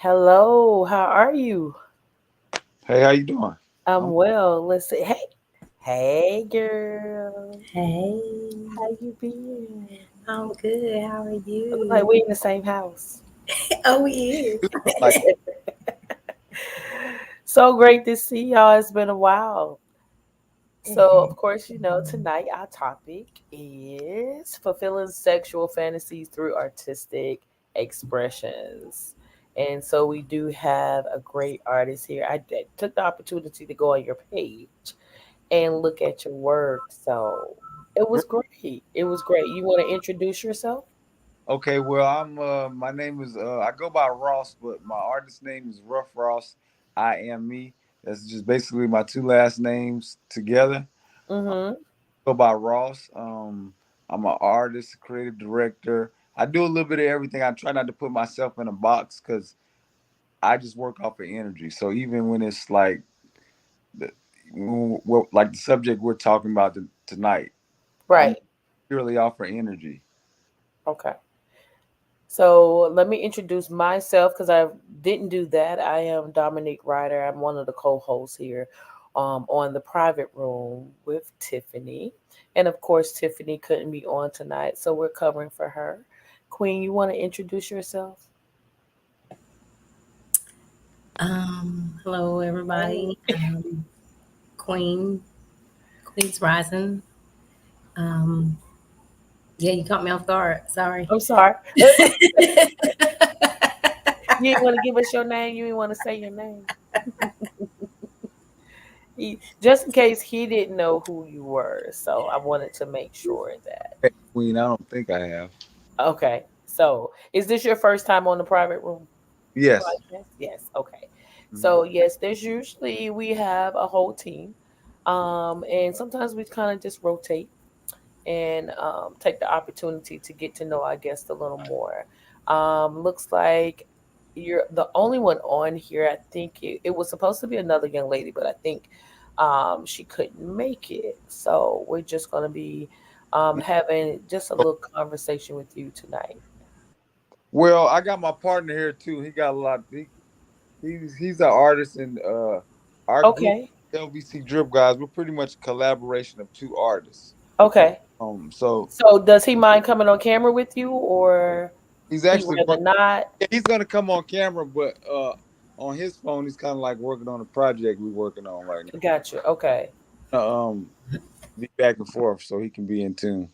Hello, how are you? Hey, how you doing? I'm I'm well. Let's see. Hey, girl. Hey, How you been? I'm good. How are Look like you? we in the same house. Oh, we is. like, So great to see y'all. It's been a while. So, of Mhm. course, tonight our topic is fulfilling sexual fantasies through artistic expressions. And so we do have a great artist here. took the opportunity to go on your page and look at your work. So it was great. It was great. You want to introduce yourself? okay, well, my name is I go by Ross, but my artist name is Ruff Ross. I am me. That's just basically my two last names together. Mm-hmm. Go by Ross. I'm an artist, creative director. I do a little bit of everything. I try not to put myself in a box because I just work off of energy. So even when it's like the like the subject we're talking about tonight, I'm Right. purely off of energy. Okay. So let me introduce myself because I didn't do that. I am Dominique Ryder. I'm one of the co-hosts here on the private room with Tiffany. And of course, Tiffany couldn't be on tonight, so we're covering for her. Queen, you want to introduce yourself? Hello, Hey. everybody. Queen's Rising. Um, yeah, you caught me off guard. Sorry. I'm sorry. You didn't want to give us your name. You didn't want to say your name. Just in case he didn't know who you were. So I wanted to make sure that. Hey, Queen, I don't think I have. Okay. So is this your first time on the private room Yes. podcast? Yes. Okay. Mhm. So yes, there's usually we have a whole team. And sometimes we kind of just rotate and take the opportunity to get to know our guest a little more. Looks like you're the only one on here. I think it was supposed to be another young lady, but I think she couldn't make it. So we're just going to be having just a little conversation with you tonight. Well, I got my partner here too. He got a lot. He's an artist, and our group Okay. LVC Drip Guys. We're pretty much a collaboration of two artists. Okay. So So does he mind coming on camera with you, or he's he actually rather not? he's gonna come on camera, but on his phone he's kind of like working on a project we're working on right Gotcha. Okay. now. Be back and forth so he can be in tune.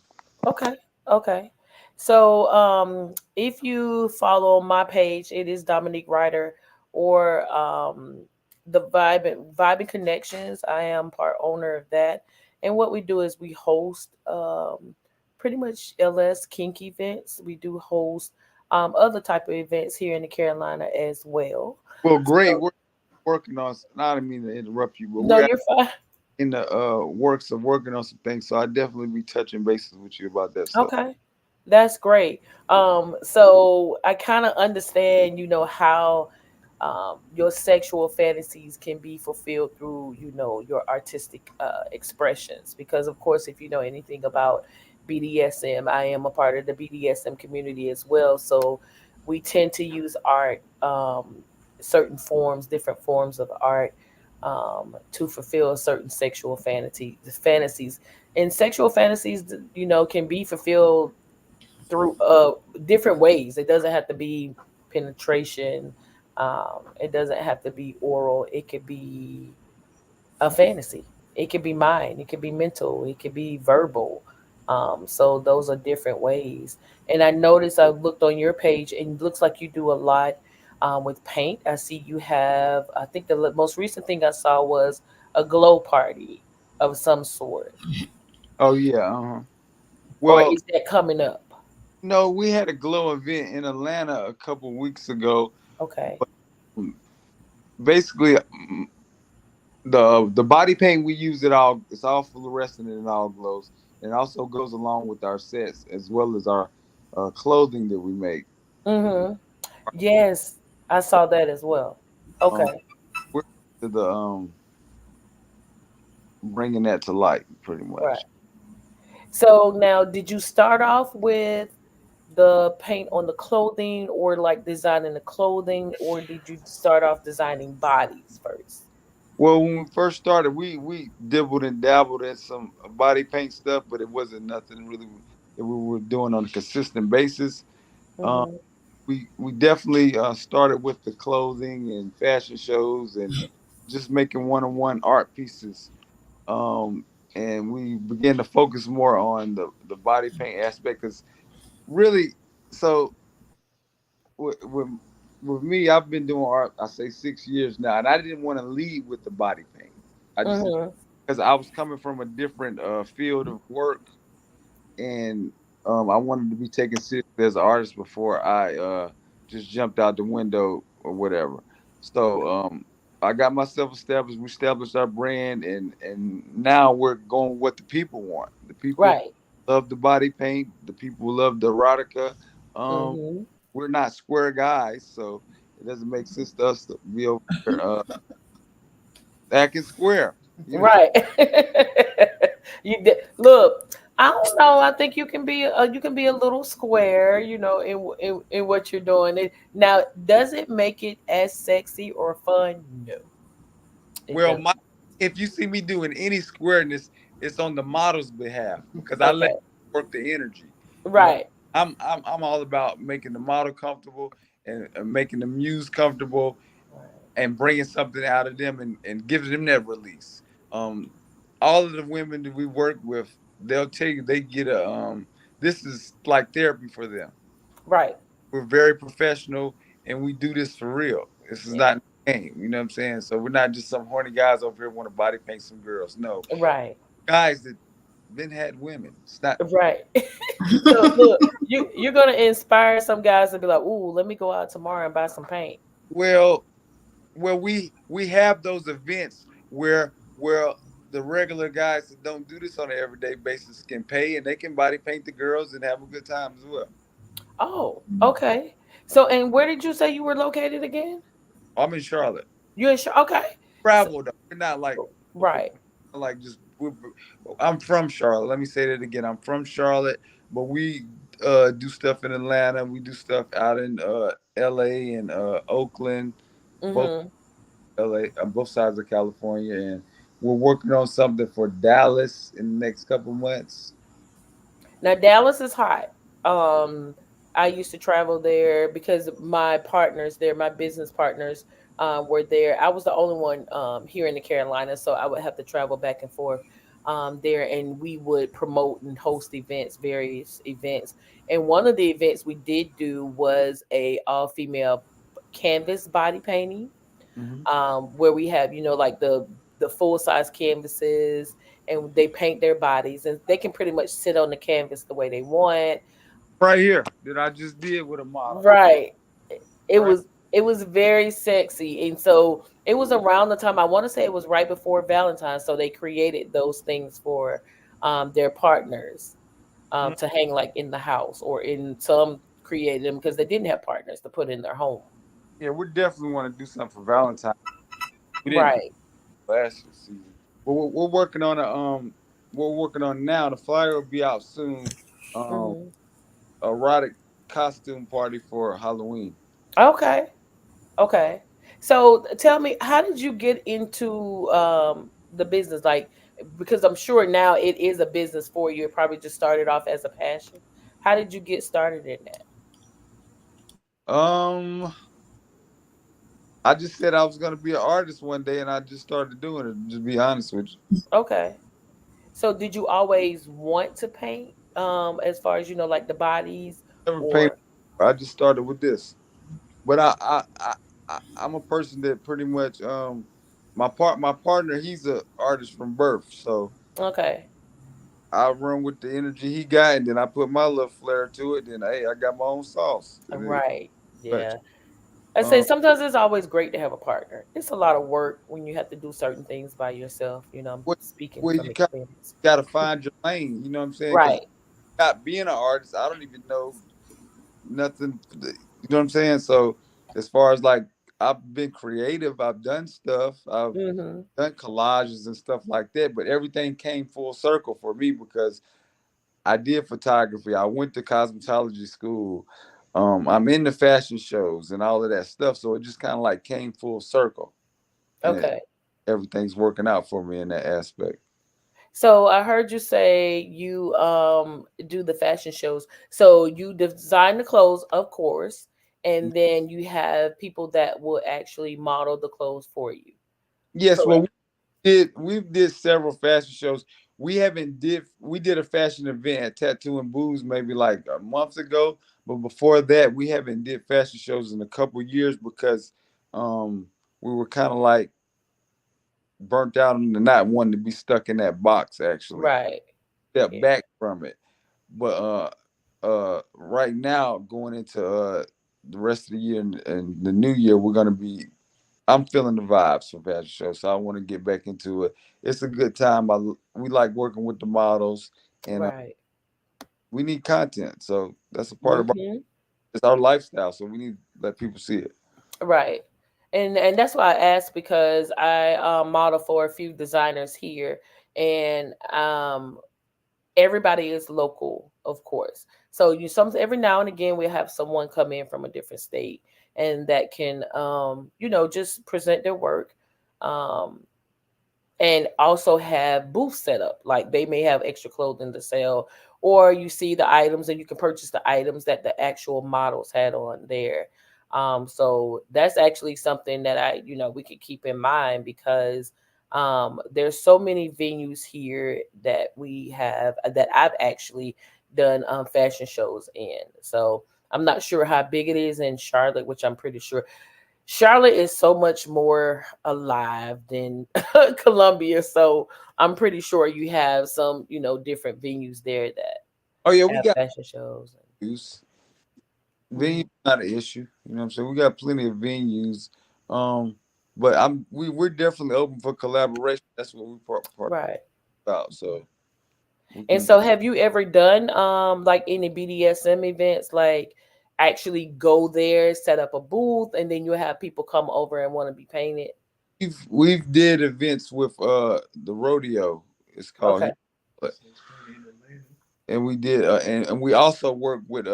Okay. Okay. So if you follow my page, it is Dominique Ryder or the Vibe and Connections. I am part owner of that. And what we do is we host pretty much LS kink events. We do host other type of events here in the Carolina as well. Well, great. So We're working on. I don't mean to interrupt you, but no, we're you're fine. in the works of working on some things. So I definitely be touching bases with you about that stuff. Okay. That's great. So I kind of understand, how your sexual fantasies can be fulfilled through, your artistic expressions. Because, of course, if you know anything about BDSM, I am a part of the BDSM community as well. So we tend to use art, certain forms, different forms of art, to fulfill certain sexual fantasies. And sexual fantasies, can be fulfilled through different ways. It doesn't have to be penetration. It doesn't have to be oral. It could be a fantasy. It could be mind. It could be mental. It could be verbal. So those are different ways. And I noticed I looked on your page and it looks like you do a lot with paint. I see you have. I think the most recent thing I saw was a glow party of some sort. Oh yeah. Uh-huh. Or Well, is that coming up? no, we had a glow event in Atlanta a couple weeks ago. Okay. But basically, the body paint we use it all. It's all fluorescent and it all glows. And it also goes along with our sets as well as our clothing that we make. Mm-hmm. Yes, I saw that as well. Um, Okay, we're to the bringing that to light pretty right. much. So now, did you start off with the paint on the clothing, or like designing the clothing, or did you start off designing bodies first? Well, when we first started, we dibbled and dabbled in some body paint stuff, but it wasn't nothing really that we were doing on a consistent basis. Um, Mm-hmm. we definitely started with the clothing and fashion shows and just making one-on-one art pieces. Um, and we began to focus more on the body paint aspect because really, so with, with with me, I've been doing art. I say 6 years now, and I didn't want to lead with the body paint. I just Mm-hmm. because I was coming from a different field of work, and I wanted to be taken seriously as an artist before I just jumped out the window or whatever. So I got myself established. We established our brand, and now we're going with what the people want. The people Right. love the body paint. The people love the erotica. Um, Mm-hmm. we're not square guys, so it doesn't make sense to us to be over here acting square. You know. Right. Look. I don't know. I think you can be a little square, in what you're doing. Now, does it make it as sexy or fun? No, it Well, doesn't. my if you see me doing any squareness, it's on the model's behalf because I let Okay. work the energy. You know, Right. I'm all about making the model comfortable and making the muse comfortable Right. and bringing something out of them and giving them that release. Um, all of the women that we work with, they'll tell you they get a this is like therapy for them. Right. We're very professional and we do this for real. This is Yeah. not a game, you know what I'm saying? So we're not just some horny guys over here want to body paint some girls. No, Right. guys that been had women. It's not Right. So look, you're gonna inspire some guys to be like, "Ooh, let me go out tomorrow and buy some paint." well, we have those events where the regular guys that don't do this on an everyday basis can pay and they can body paint the girls and have a good time as well. Oh, okay. So, and where did you say you were located again? I'm in Charlotte. You in Okay. So, Travel though. We're not like right. like just I'm from Charlotte. Let me say that again. I'm from Charlotte, but we do stuff in Atlanta. We do stuff out in LA and Oakland, both Mm-hmm. LA on both sides of California, and we're working on something for Dallas in the next couple months. Now Dallas is hot. Um, I used to travel there because my partners there, my business partners, were there. I was the only one here in the Carolinas, so I would have to travel back and forth there, and we would promote and host events, various events. And one of the events we did do was a all female canvas body painting, Hmm. where we have like the full size canvases, and they paint their bodies, and they can pretty much sit on the canvas the way they want. Right here that I just did with a model. Right. it Right. was it was very sexy, and so it was around the time, I want to say it was right before Valentine's, so they created those things for their partners, Mm. to hang like in the house, or in some created them because they didn't have partners to put in their home. Yeah, we definitely want to do something for Valentine's. We didn't Right. last season, but we're working on we're working on now. The flyer will be out soon. Um, Hmm. erotic costume party for Halloween. Okay. Okay. So tell me, how did you get into the business? Like, because I'm sure now it is a business for you. It probably just started off as a passion. How did you get started in that? Um, I just said I was gonna be an artist one day, and I just started doing it. Just be honest with you. Okay. So did you always want to paint, as far as like the bodies, Never painted. or I just started with this, but I'm a person that pretty much my partner he's a artist from birth, so okay. I run with the energy he got, and then I put my little flair to it. Then hey, I got my own sauce. It is Right. much. Yeah. I say Um, sometimes it's always great to have a partner. It's a lot of work when you have to do certain things by yourself. I'm where, speaking where from you kind of experience. got to find your lane. You know what I'm saying? Because Right. not being an artist, I don't even know nothing. You know what I'm saying? So as far as like I've been creative, I've done stuff, I've Mm-hmm. done collages and stuff like that, but everything came full circle for me because I did photography. I went to cosmetology school. I'm in the fashion shows and all of that stuff. So it just kind of like came full circle, and Okay. everything's working out for me in that aspect. So I heard you say you do the fashion shows. So you design the clothes, of course, and then you have people that will actually model the clothes for you. Yes, well, Correct. we did several fashion shows. We did a fashion event at Tattoo and Booze maybe like a month ago, but before that we haven't did fashion shows in a couple years because um we were kind of like burnt out and not wanting to be stuck in that box actually. Right. Step Yeah. back from it. But right now going into the rest of the year and the new year we're gonna be I'm feeling the vibes for fashion show, so I want to get back into it. It's a good time. We like working with the models, and Right. we need content. So that's a part of Mhm. it's our lifestyle. So we need to let people see it. Right. And that's why I asked because I model for a few designers here, and everybody is local, of course. So you some every now and again we have someone come in from a different state and that can just present their work. Um and also have booths set up. Like they may have extra clothing to sell, or you see the items and you can purchase the items that the actual models had on there. So that's actually something that we could keep in mind because there's so many venues here that we have that I've actually done fashion shows in. So I'm not sure how big it is in Charlotte, which I'm pretty sure Charlotte is so much more alive than Columbia, so I'm pretty sure you have some, different venues there that Oh yeah, we have got fashion shows. venues. Venue Mhm. not an issue. You know what I'm saying? We got plenty of venues. Um, but we're definitely open for collaboration. That's what we part Right. about. So we And can. so have you ever done like any BDSM events, like actually go there, set up a booth, and then you have people come over and want to be painted? We've did events with the rodeo. It's called Okay. here, and we did and we also work with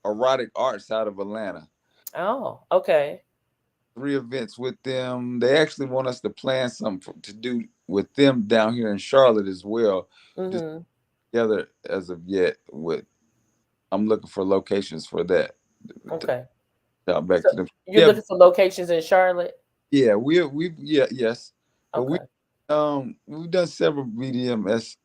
erotic arts out of Atlanta. Oh, okay. 3 events with them. They actually want us to plan something to do with them down here in Charlotte as well. Just Mhm. together as of yet. With I'm looking for locations for that. To Okay. shout back So to them. you're Yeah, looking for locations in Charlotte? yeah, we yeah yes, but Okay. we've done several BDSM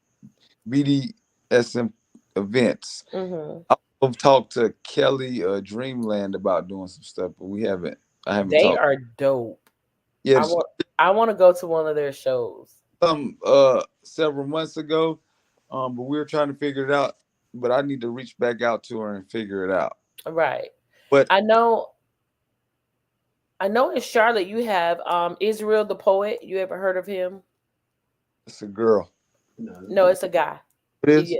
events. Mhm. I've talked to Kelly Dreamland about doing some stuff, but we haven't. I haven't They talked. are dope. Yeah, I want I want to go to one of their shows. several months ago, but we were trying to figure it out. But I need to reach back out to her and figure it out. Right. But I know I know in Charlotte you have Israel the poet. You ever heard of him? it's a girl. No, it's a guy. It is. Yeah.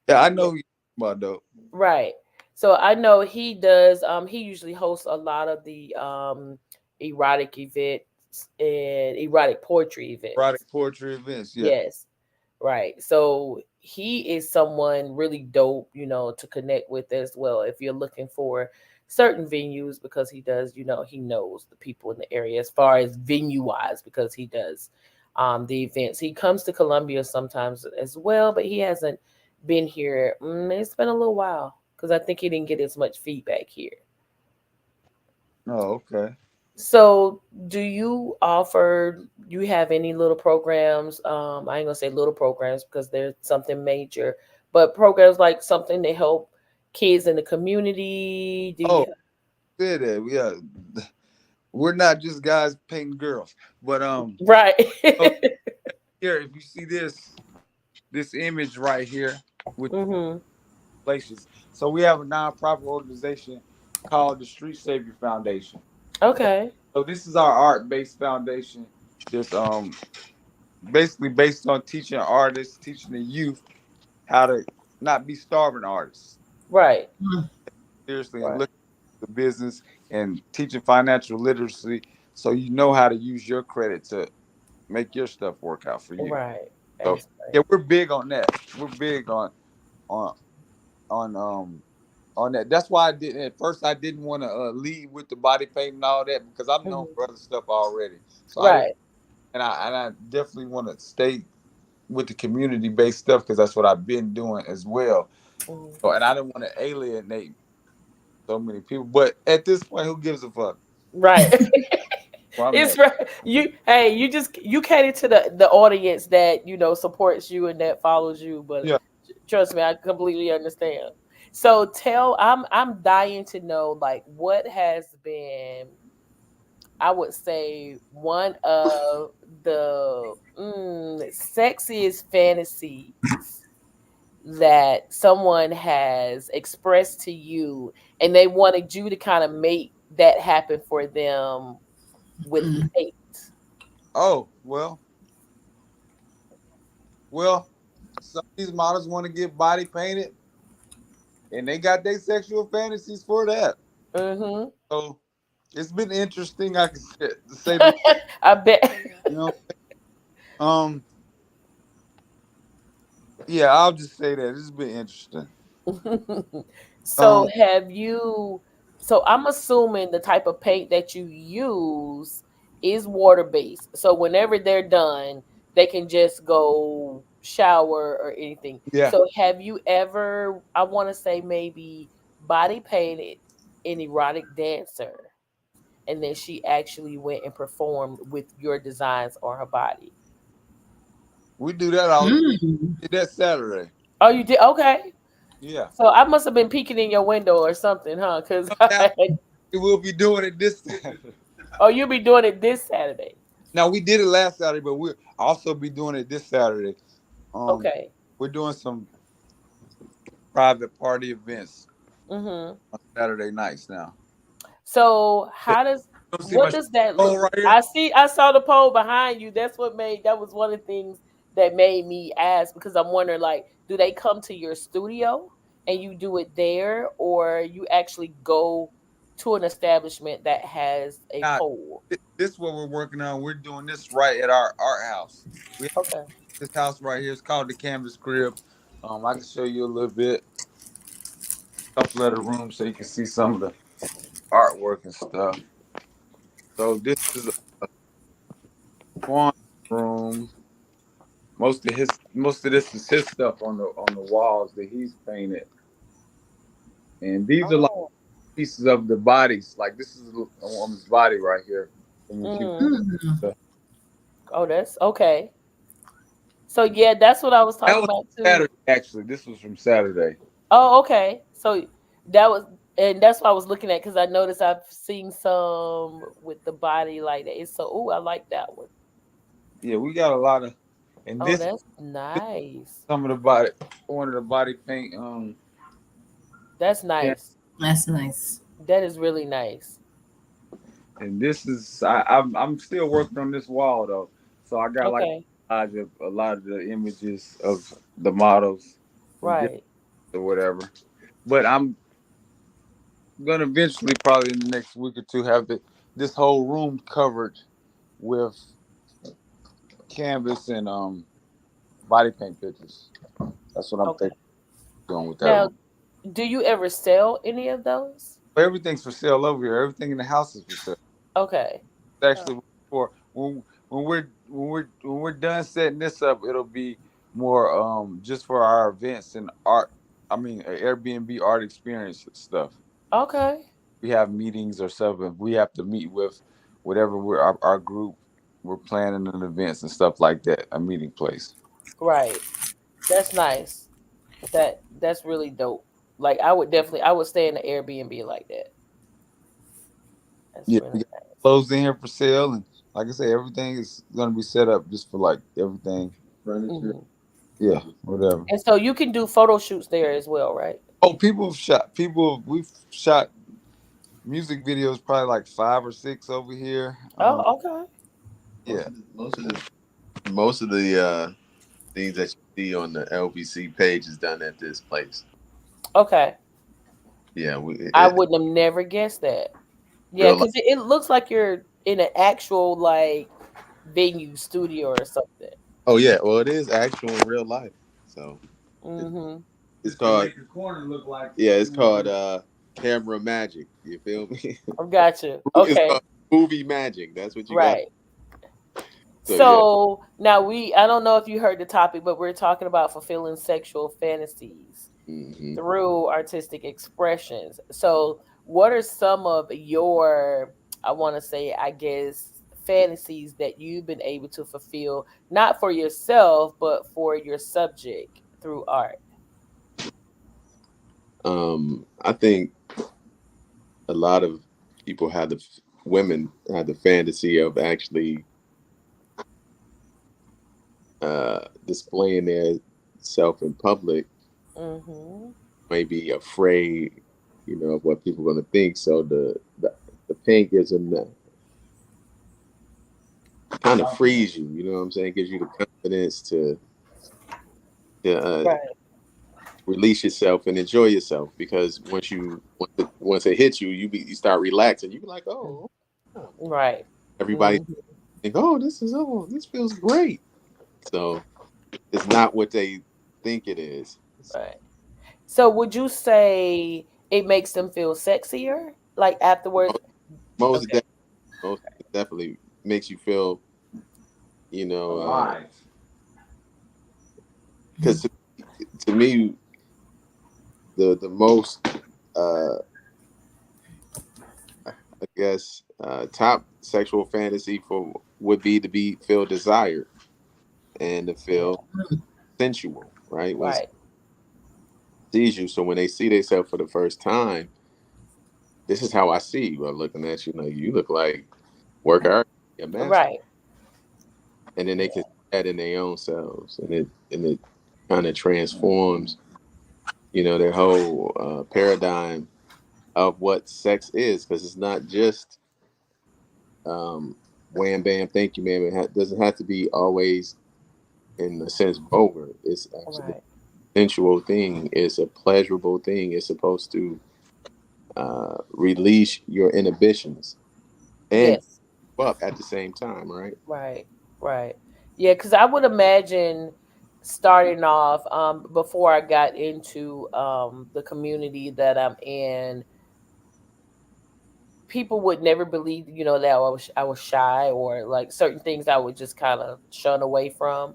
Yeah, I Yeah. know who you're talking about though. Right. So I know he does he usually hosts a lot of the erotic events and erotic poetry Erotic events. poetry events. Yeah. Yes. Right. So he is someone really dope, to connect with as well if you're looking for certain venues because he does, he knows the people in the area as far as venue wise because he does the events. He comes to Columbia sometimes as well, but he hasn't been here. It's been a little while because I think he didn't get as much feedback here. Oh, okay. So, do you have any little programs? I ain't gonna say little programs because there's something major, but programs like something to help kids in the community. Do Oh, you? said that. Yeah, we're not just guys painting girls, but Right. oh, here if you see this image right here with Mhm. places. So we have a nonprofit organization called the Street Savior Foundation. Okay. So this is our art-based foundation. Just basically based on teaching artists, teaching the youth how to not be starving artists. Right. Seriously, and Right. look at the business and teaching financial literacy so you know how to use your credit to make your stuff work out for you. Right. So That's yeah, right. we're big on that. We're big on. on on on that. That's why I didn't at first. I didn't want to lead with the body paint and all that because I'm known Mhm. for other stuff already. So I didn't, Right. and I definitely want to stay with the community based stuff because that's what I've been doing as well. Mhm. So, and I didn't want to alienate so many people. But at this point, who gives a fuck? Right. Where I'm It's at. right. You hey, you cater to the audience that supports you and that follows you. But Yeah, trust me, I completely understand. So I'm dying to know like what has been, I would say, one of the sexiest fantasies that someone has expressed to you, and they wanted you to kind of make that happen for them with Mm. paint. oh well. Some of these models want to get body painted, and they got their sexual fantasies for that. Mm-hmm. So it's been interesting. I can say, to say the I bet. you know. Um, yeah, I'll just say that it's been interesting. So Um, have you, so I'm assuming the type of paint that you use is water based. So whenever they're done, they can just go shower or anything. yeah, So have you ever, I want to say maybe body painted an erotic dancer and then she actually went and performed with your designs on her body? we do that all. Mm. Did that Saturday. Oh, you did? Okay. Yeah. So I must have been peeking in your window or something, huh? Because Now we will be doing it this Saturday. oh, you'll be doing it this Saturday. Now we did it last Saturday, but we'll also be doing it this Saturday. Um, Okay. we're doing some private party events Mm-hmm. on Saturday nights now. So You how does, don't see my what does that oh look? right here. I see. I saw the pole behind you. That's what made. That was one of the things that made me ask because I'm wondering, like, do they come to your studio and you do it there, or you actually go to an establishment that has a Now pole? this is what we're working on. We're doing this right at our art house. We have Okay. this house right here. It's called the Canvas Crib. I can show you a little bit, a couple of the rooms so you can see some of the artwork and stuff. So this is a Swan room. Most of this is his stuff on the walls that he's painted, and these are like Oh. pieces of the bodies. Like this is a woman's body right here. When you keep Mm-hmm. Mm. Oh, that's okay. So yeah, that's what I was that talking was about too. Saturday actually. This was from Saturday. Oh, okay. So that was, and that's what I was looking at because I noticed I've seen some with the body like that. It's so, oh, I like that one. Yeah, we got a lot of, and Oh, this that's nice. some of the body, one of the body paint. That's Yeah, nice. That's nice. That is really nice. and this is I'm still working on this wall though, so I got like Okay. a lot of the images of the models from different Right. or whatever. But I'm gonna eventually, probably in the next week or two, have this whole room covered with canvas and body paint pictures. That's what I'm Okay. thinking of doing with that room. Now, do you ever sell any of those? Everything's for sale over here. Everything in the house is for sale. Okay. It's Oh, actually for when we're done setting this up, it'll be more just for our events and art. I mean, Airbnb art experience stuff. okay. We have meetings or stuff, and we have to meet with whatever our group. We're planning an events and stuff like that. A meeting place. Right. That's nice. That's really dope. Like I would stay in the Airbnb like that. That's Yeah, really we got clothes in here for sale, and like I say, everything is gonna be set up just for like everything. nice. Furniture. Hmm. Yeah, whatever. And so you can do photo shoots there as well, right? Oh, people have shot. We've shot music videos, probably like 5 or 6 over here. Oh, okay. Yeah, Most of the things that you see on the LBC page is done at this place. Okay. Yeah, I wouldn't have never guessed that. Yeah, real life. because it looks like you're in an actual like venue studio or something. Oh yeah, well it is actual real life. So it, Mm-hmm. it's called Make the corner look like yeah, it's called camera magic. You feel me? I got you. It's Okay. called movie magic. That's what you got. Right. So yeah. So now I don't know if you heard the topic, but we're talking about fulfilling sexual fantasies Hmm. through artistic expressions. So, what are some of your, I want to say, I guess, fantasies that you've been able to fulfill, not for yourself, but for your subject through art? I think a lot of people have women have the fantasy of actually displaying their self in public, Mm-hmm. maybe afraid, of what people are going to think. So the paint gives them that kind of frees you. You know what I'm saying? Gives you the confidence to Right. release yourself and enjoy yourself. Because once it hits you, you start relaxing. You be like, oh, oh. Right. Everybody Mhm. think, this feels great. So it's not what they think it is. Right. So, would you say it makes them feel sexier, like afterwards? Most, most Okay. definitely, most definitely makes you feel, you know, alive. because to me, the most, uh, I guess, top sexual fantasy for would be to be feel desired and to Yeah. feel sensual, right? When Right. sees you, so when they see themselves for the first time, this is how I see you. I'm looking at you like you look like work hard, a master, Right. and then they can Yeah. see that in their own selves, and it kind of transforms, their whole paradigm of what sex is, because it's not just um, wham bam, thank you, ma'am. It doesn't have to be always in a sense vulgar. It's actually Right. a sensual thing. It's a pleasurable thing. It's supposed to release your inhibitions and Yes. up at the same time, right? Right. Right. Yeah, because I would imagine starting off before I got into the community that I'm in, people would never believe, that I was shy, or like certain things I would just kind of shun away from.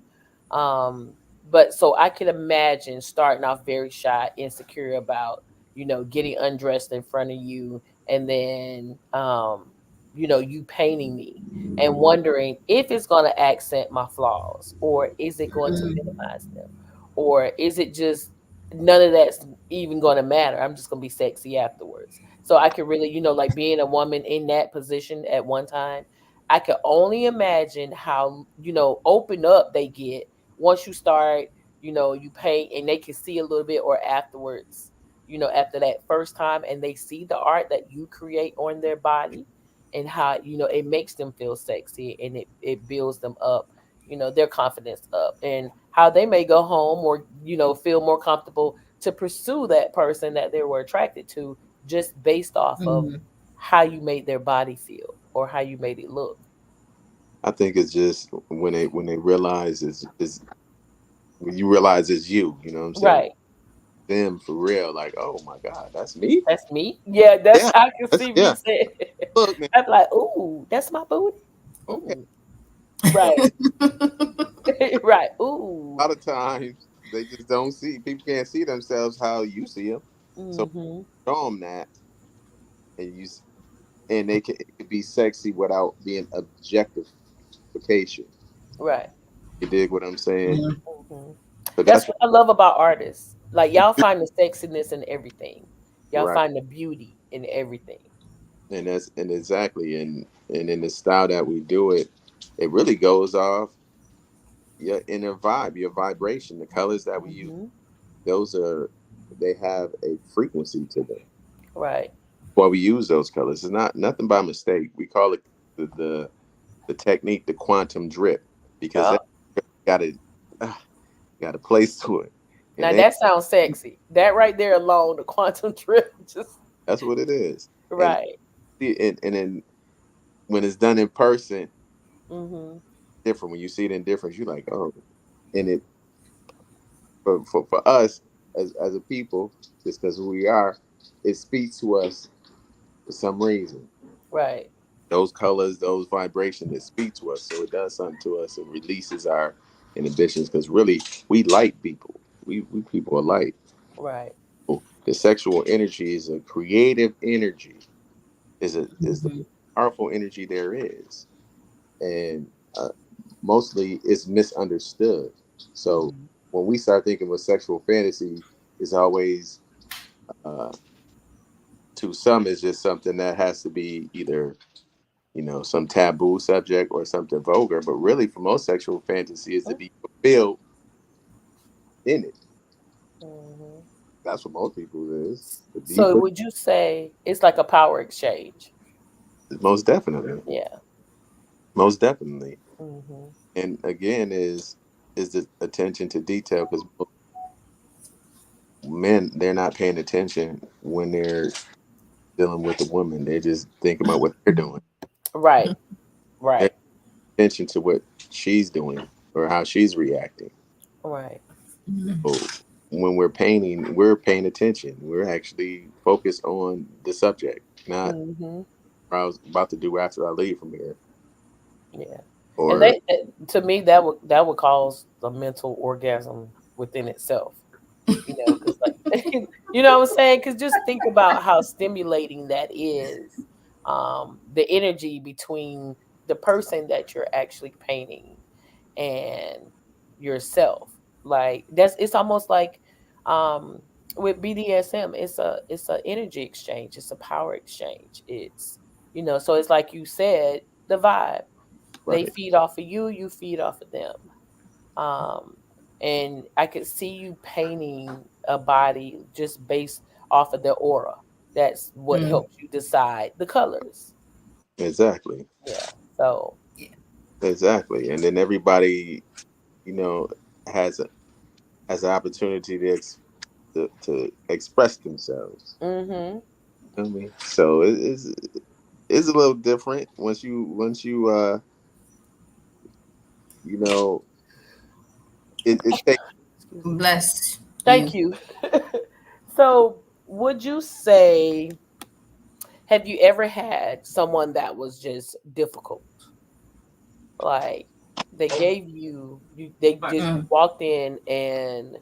Um, but so I can imagine starting off very shy, insecure about, getting undressed in front of you, and then you painting me, and wondering if it's going to accent my flaws, or is it going to minimize them, or is it just none of that's even going to matter. I'm just going to be sexy afterwards. So I could really, like being a woman in that position at one time, I could only imagine how, open up they get once you start, you paint and they can see a little bit, or afterwards, after that first time, and they see the art that you create on their body, and how, it makes them feel sexy, and it builds them up, their confidence up, and how they may go home, or, feel more comfortable to pursue that person that they were attracted to, just based off of Mhm. how you made their body feel, or how you made it look. I think it's just when they realize is when you realize it's you. You know what I'm saying? Right. Them for real, like, oh my god, that's me. That's me. Yeah, that's Yeah, I can see what you yeah. said. Look, man. I'm like, ooh, that's my booty. Okay. Ooh. Right. Right. Ooh. A lot of times they just don't see. People can't see themselves how you see them. So Mm-hmm. show them that, and and it could be sexy without being objectification. Right. You dig what I'm saying? Mhm. Hmm. So That's that's what I love about artists. Like, y'all find the sexiness in everything. Y'all right, find the beauty in everything. and exactly, and in the style that we do it, it really goes off your inner vibe, your vibration, the colors that we use. Hmm. Those are they have a frequency to them. Right. Why we use those colors is not nothing by mistake. We call it the technique, the quantum drip, because Oh, that got a uh, got a place to it, and now then that sounds sexy. That right there alone, the quantum trip, just that's what it is. And right. and then when it's done in person, Hmm. different. When you see it in difference, you're like, oh, and it for us. as a people, just because who we are, it speaks to us for some reason. Right. Those colors, those vibrations, that speak to us. So it does something to us. It releases our inhibitions because really we light people. We people are light. Right. The sexual energy is a creative energy. Is the Mhm. powerful energy there is, and mostly it's misunderstood. So Hmm. when we start thinking with sexual fantasy, it's always uh, to some it's just something that has to be either some taboo subject or something vulgar. But really, for most, sexual fantasy is to be fulfilled in it. Hmm. That's what most people is to be So fulfilled. would you say it's like a power exchange? Most definitely, Yeah. most definitely. Hmm. And again, is the attention to detail because men they're not paying attention when they're dealing with a woman. They're just thinking about what they're doing. Right. They're Right. paying attention to what she's doing or how she's reacting. Right. Mhm. So when we're painting, we're paying attention. We're actually focused on the subject, not Hmm. what I was about to do after I leave from here. Yeah. And Or to me, that would cause a mental orgasm within itself. Because like, what I'm saying? Because just think about how stimulating that is. The energy between the person that you're actually painting and yourself. Like it's almost like um with BDSM, it's a energy exchange, it's a power exchange. So it's like you said, the vibe. They right, feed off of you, you feed off of them. Um and I could see you painting a body just based off of the aura. That's what Mm. helps you decide the colors. exactly, Yeah. So, exactly. And then everybody, you know, has a has an opportunity to express themselves. mhm. You know what I mean, so it's a little different once you you know it takes. Excuse me. Bless Thank you. you. So, would you say, have you ever had someone that was just difficult? Like they gave they just you Mm. walked in and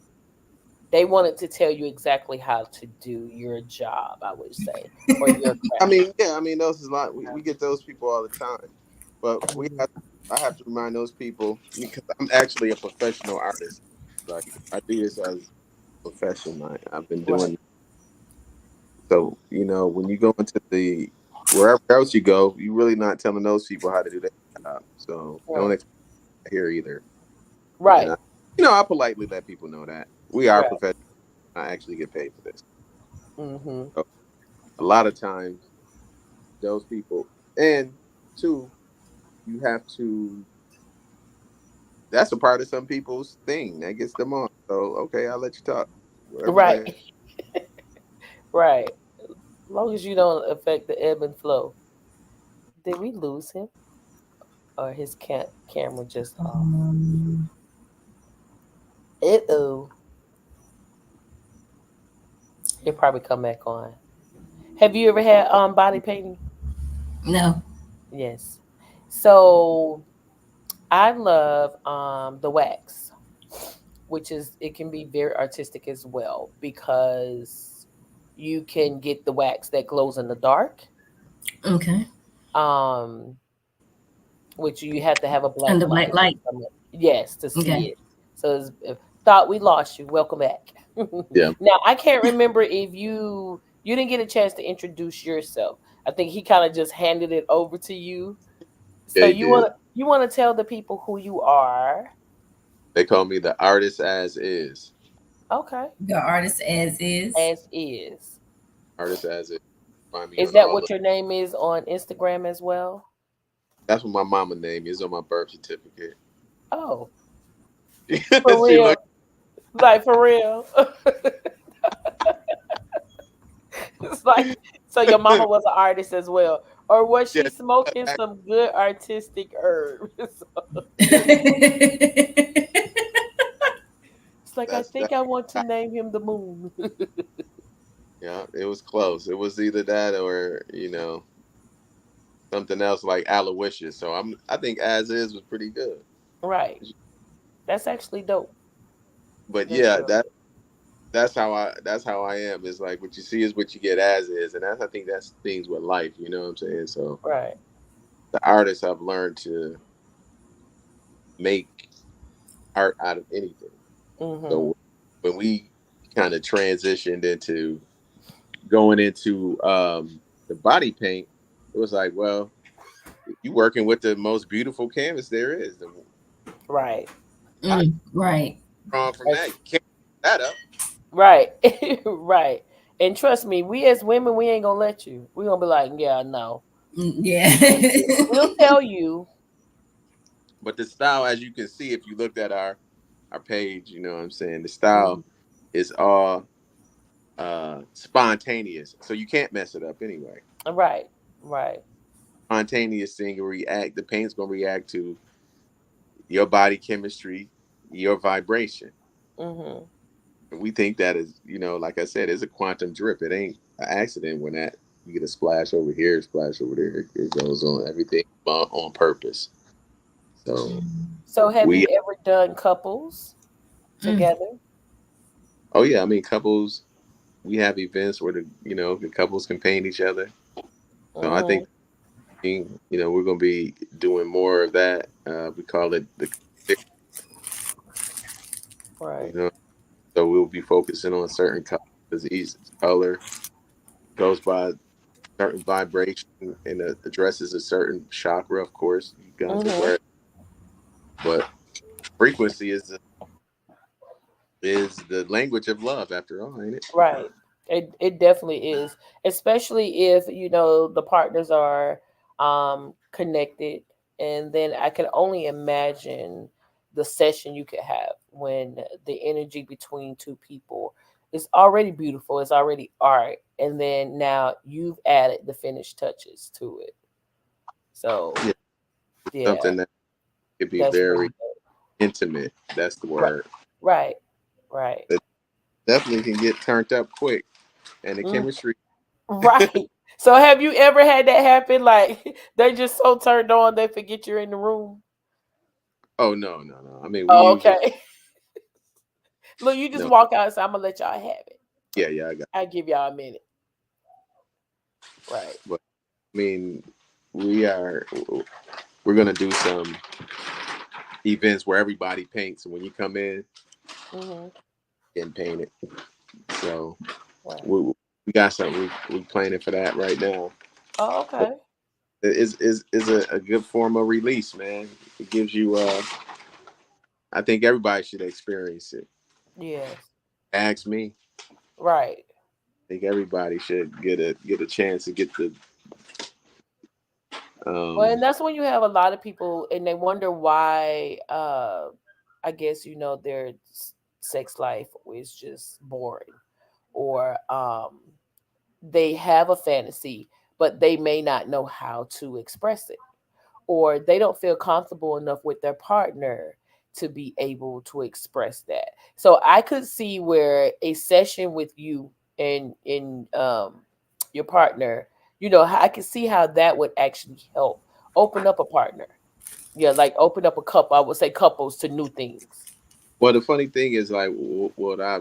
they wanted to tell you exactly how to do your job, I would say, or your I craft. mean, yeah, I mean those is a lot. We get those people all the time, but Mhm. I have to remind those people because I'm actually a professional artist. Like I do this as a profession. I've been Right. doing so. When you go into the wherever else you go, you really not telling those people how to do their job. So don't Right. expect that here either. And Right. I politely let people know that we are Right. professional. I actually get paid for this. Mhm. So a lot of times those people, and two, you have to. That's a part of some people's thing that gets them on. So okay, I'll let you talk. Right. Everybody, Right. As long as you don't affect the ebb and flow. Did we lose him, or his camera just off? Um, Uh-oh. He'll probably come back on. Have you ever had body painting? no. Yes. So I love the wax, which is it can be very artistic as well because you can get the wax that glows in the dark. Okay. Um which you have to have a black And the light. black light. Yes, to see Okay. it. So thought we lost you. Welcome back. yeah, Now I can't remember if you didn't get a chance to introduce yourself. I think he kind of just handed it over to you. yeah, So he you did. want to tell the people who you are. They call me the artist as is. Okay. The artist as is. As is. Artist as is. Find me Is on that all what the. your name is on Instagram as well? That's what my mama name is on my birth certificate. Oh, for She look. real. Like for real. It's like, so your mama was an artist as well. Or was she Yeah, smoking some good artistic herbs? It's like, I that's think think I want to name him the moon. Yeah, it was close. It was either that or something else like Aloysius. So I think As Is was pretty good. Right. That's actually dope. But That's yeah, real dope. that's how I am. It's like what you see is what you get as is, and I think that's things with life. You know what I'm saying? So Right. the artists have learned to make art out of anything. Mhm. So when we kind of transitioned into going into the body paint, it was like, well, you working with the most beautiful canvas there is. The Right. I Right. drawn from that. That's You can't put that up. right. Right. And trust me, we as women, we ain't gonna let you. We gonna be like, yeah, no. Yeah. We'll tell you. But the style, as you can see, if you looked at our page, you know what I'm saying, the style Mhm. is all spontaneous. So you can't mess it up anyway. Right. Right. Spontaneous thing will react, the paint's gonna react to your body chemistry, your vibration. Mhm. And we think that is, like I said, it's a quantum drip. It ain't an accident when that you get a splash over here, splash over there. It goes on everything on purpose. So So have you we ever done couples Mm. together? oh yeah, I mean couples, we have events where the couples can paint each other. So I think Mhm. we're gonna be doing more of that. We call it you Right. know, so we'll be focusing on certain colors because each color goes by certain vibration and addresses a certain chakra. Of course, you guys are Mhm. aware, but frequency is the language of love. After all, ain't it? Right. It definitely is, especially if the partners are connected, and then I can only imagine the session you could have when the energy between two people is already beautiful, it's already art, and then now you've added the finished touches to it. So Yeah, yeah, something that could be that's very really dope. intimate. That's the Right. word. Right. Right. It definitely can get turned up quick, and the Mm, chemistry. right. So have you ever had that happen? Like they just so turned on they forget you're in the room. Oh no, no, no. I mean, we Oh, usually okay. Look, you just no. walk outside. I'm gonna let y'all have it. Yeah, yeah, I got. I'll give y'all a minute. Right. But I mean, we are we're gonna do some events where everybody paints, and when you come in, Mhm. getting painted. So Right. we got something we planning for that right now. Oh, But okay. it is a good form of release, man. It gives you. I think everybody should experience it. Yes. Ask me. Right. I think everybody should get a chance to get the. Well, and Um, that's when you have a lot of people, and they wonder why. I guess their sex life is just boring, or they have a fantasy, but they may not know how to express it, or they don't feel comfortable enough with their partner to be able to express that. So I could see where a session with you and your partner, I could see how that would actually help open up a partner. Yeah, like open up a couple. I would say couples to new things. well, the funny thing is like what I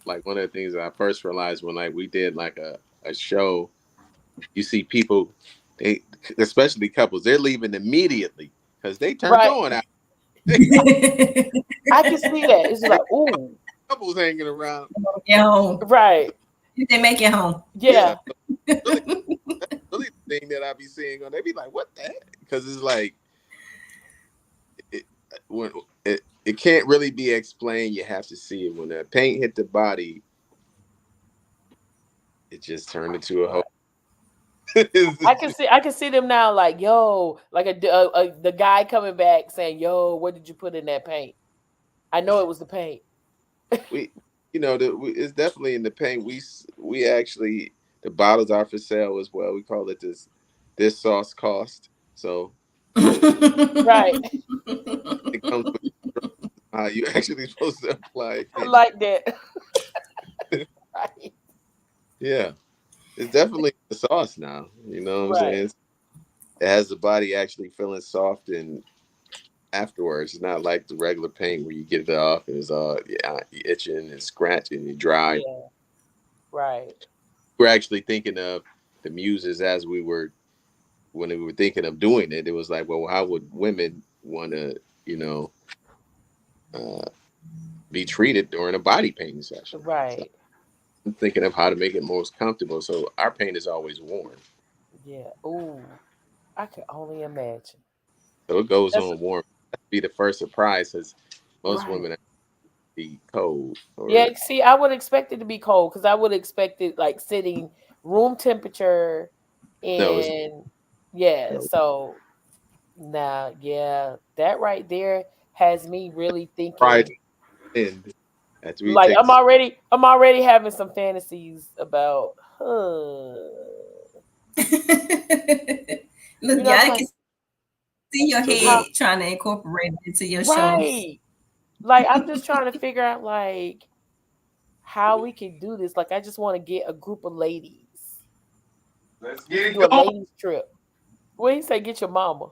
like one of the things that I first realized when like we did like a show. You see people, they especially couples, they're leaving immediately because they turned Right. on out. I can see that. It's They like, ooh, couples hanging around. Get home. right. They make it home. Yeah, Yeah. so really, really the thing that I be seeing on. They be like, "What the heck?" Because it's like it, when it can't really be explained. You have to see it. When the paint hit the body, it just turned into a whole. Right. I can see them now like, yo, like the guy coming back saying, "Yo, what did you put in that paint?" I know it was the paint. we, it's definitely in the paint. We actually the bottles are for sale as well. We call it this sauce cost. So it Right. it comes with how you actually supposed to apply I it. like that. Right. Yeah, it's definitely the sauce now. You know what I'm Right. saying? It has the body actually feeling soft and afterwards. It's not like the regular paint where you get it off and it's all yeah, you itching and scratching and dry. Yeah. Right. We're actually thinking of the muses as we were when we were thinking of doing it. It was like, well, how would women want to, you know, uh, be treated during a body painting session? So Right. I'm thinking of how to make it most comfortable. So our paint is always warm, Yeah. Ooh. I can only imagine. so it goes That's on warm. That'd be the first surprise, because most right. women be cold Yeah, or see, I would expect it to be cold because I would expect it like sitting room temperature no, it's and yeah, no. so now yeah, that right there has me really Prior thinking to the end, after we like take the I'm already having some fantasies about Look, you know, y'all I'm can like see your head trying to how incorporate it into your shows. right. Like I'm just trying to figure out like how we can do this. Like I just want to get a group of ladies. Let's We get could it do a going. ladies trip. What he say? Get your mama.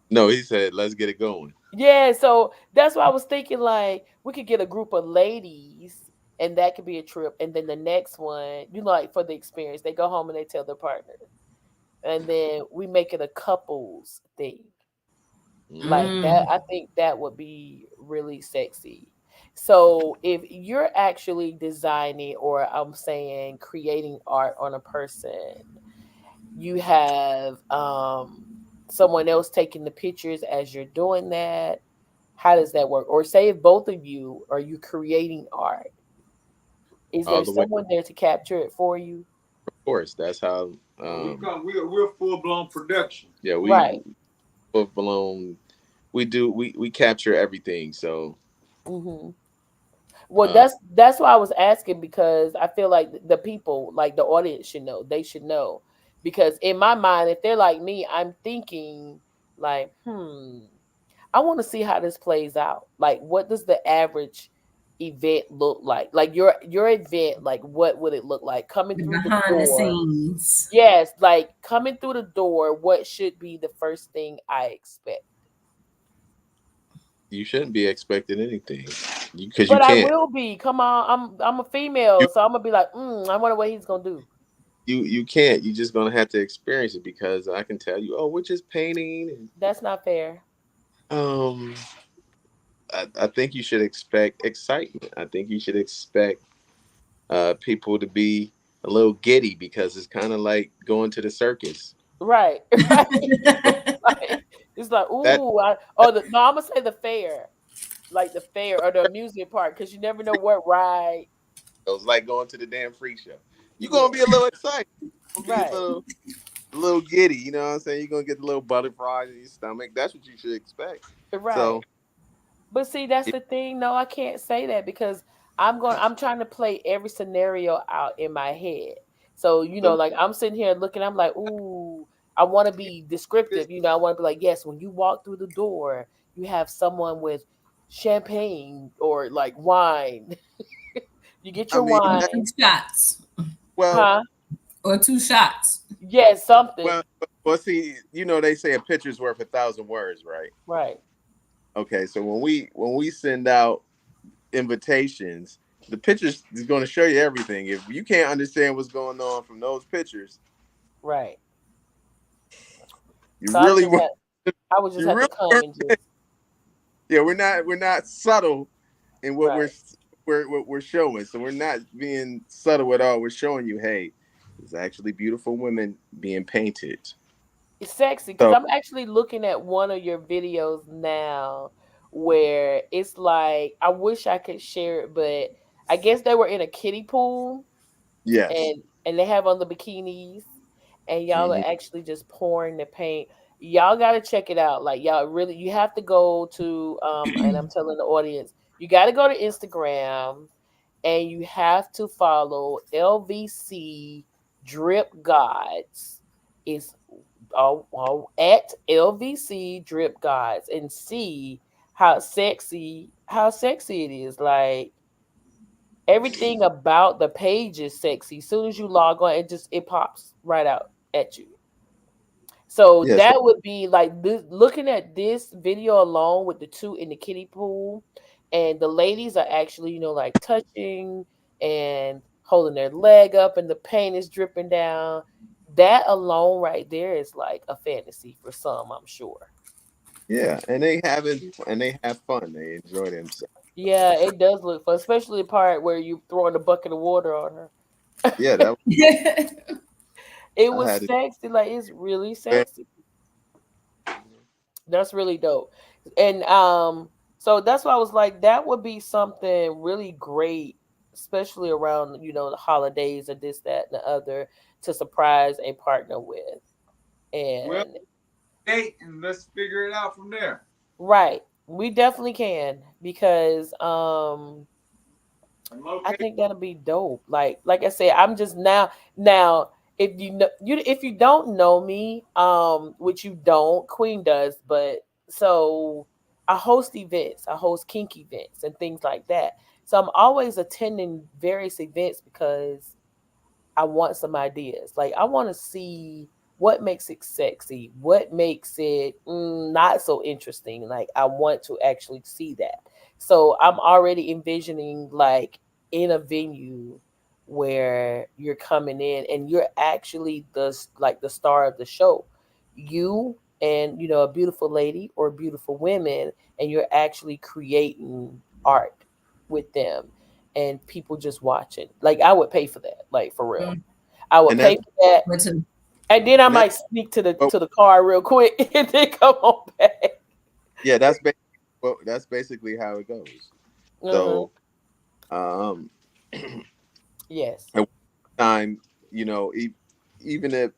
no, he said, let's get it going. Yeah, so that's why I was thinking like we could get a group of ladies and that could be a trip. And then the next one, you know, like for the experience, they go home and they tell their partner. And then we make it a couples thing. Mm. Like that, Mm. I think that would be really sexy. So if you're actually designing or I'm saying creating art on a person, you have someone else taking the pictures as you're doing that. How does that work? Or say if both of you are you creating art, is All there the way, someone there to capture it for you? of course. That's how. We come. We're full blown production. Yeah, we Right. full blown. We do. We capture everything. So, Hmm. Well, uh, that's why I was asking because I feel like the people, like the audience, should know. They should know because in my mind, if they're like me, I'm thinking like, I want to see how this plays out. Like, what does the average event look like? Like your event, like what would it look like coming The through the behind the door? scenes. Yes, like coming through the door. What should be the first thing I expect? you shouldn't be expecting anything, because you But I can't. will be. Come on, I'm a female, You so I'm gonna be like, I wonder what he's gonna do. you can't. You're just gonna have to experience it, because I can tell you, oh, we're just painting. That's not fair. And, I think you should expect excitement. I think you should expect people to be a little giddy, because it's kind of like going to the circus. Right, right. Like, it's like, That ooh, oh, no, I'm gonna say the fair, like the fair or the amusement park, because you never know what ride. feels like going to the damn freak show. You're Yeah, gonna be a little excited. You're gonna be right, a little giddy. You know what I'm saying? You're gonna get the little butterflies in your stomach. That's what you should expect. right. So, But see, that's it, the thing. No, I can't say that because I'm trying to play every scenario out in my head. So, so like I'm sitting here looking, I'm like, ooh, I want to be descriptive. I want to be like, yes, when you walk through the door, you have someone with champagne or like wine. You get I your mean, Or that, two wine, shots. well, huh? Or two shots. Yes, something. well, well. See, they say a picture's worth 1,000 words, right? Right, Okay, so when we send out invitations, the pictures is going to show you everything. If you can't understand what's going on from those pictures, right. you So I really just want had, I would just you have to really come and just yeah. We're not subtle in what right. we're showing. So we're not being subtle at all. We're showing you, hey, there's actually beautiful women being painted. It's sexy because So I'm actually looking at one of your videos now where it's like I wish I could share it, but I guess they were in a kiddie pool yes. and they have on the bikinis and y'all are Hmm. actually just pouring the paint. Y'all gotta check it out. Like y'all really you have to go to and I'm telling the audience, you gotta go to Instagram and you have to follow LVC Drip Gods. Is at LVC Drip Gods and see how sexy. how sexy it is. Like everything about the page is sexy. As soon as you log on, it pops right out at you. So Yeah, so that would be like this, looking at this video alone with the two in the kiddie pool, and the ladies are actually, like touching and holding their leg up, and the paint is dripping down. That alone right there is like a fantasy for some, I'm sure. yeah, and they have fun. They enjoy themselves. Yeah, it does look fun, especially the part where you throwing a bucket of water on her. Yeah, that It I was had sexy, like it's really it. sexy. That's really dope. And so that's why I was like, that would be something really great, especially around, the holidays or this, that, and the other, to surprise a partner with. Well, And date and let's figure it out from there. right. We definitely can because And I locate. think that'll be dope. Like I said, I'm just now if you know you if you don't know me, which you don't, Queen does, but so I host events, I host kink events and things like that. So I'm always attending various events because I want some ideas. Like I want to see what makes it sexy, what makes it not so interesting. Like I want to actually see that. So I'm already envisioning like in a venue where you're coming in and you're actually the star of the show. You and a beautiful lady or beautiful women, and you're actually creating art with them and people just watching. Like I would pay for that, like for real. Mm, I would And pay that's for that, but to, and then I and that might sneak to the well, to the car real quick and then come on back. yeah, that's basically how it goes. Uh-huh. So, um, Yes. at one time, you know, even if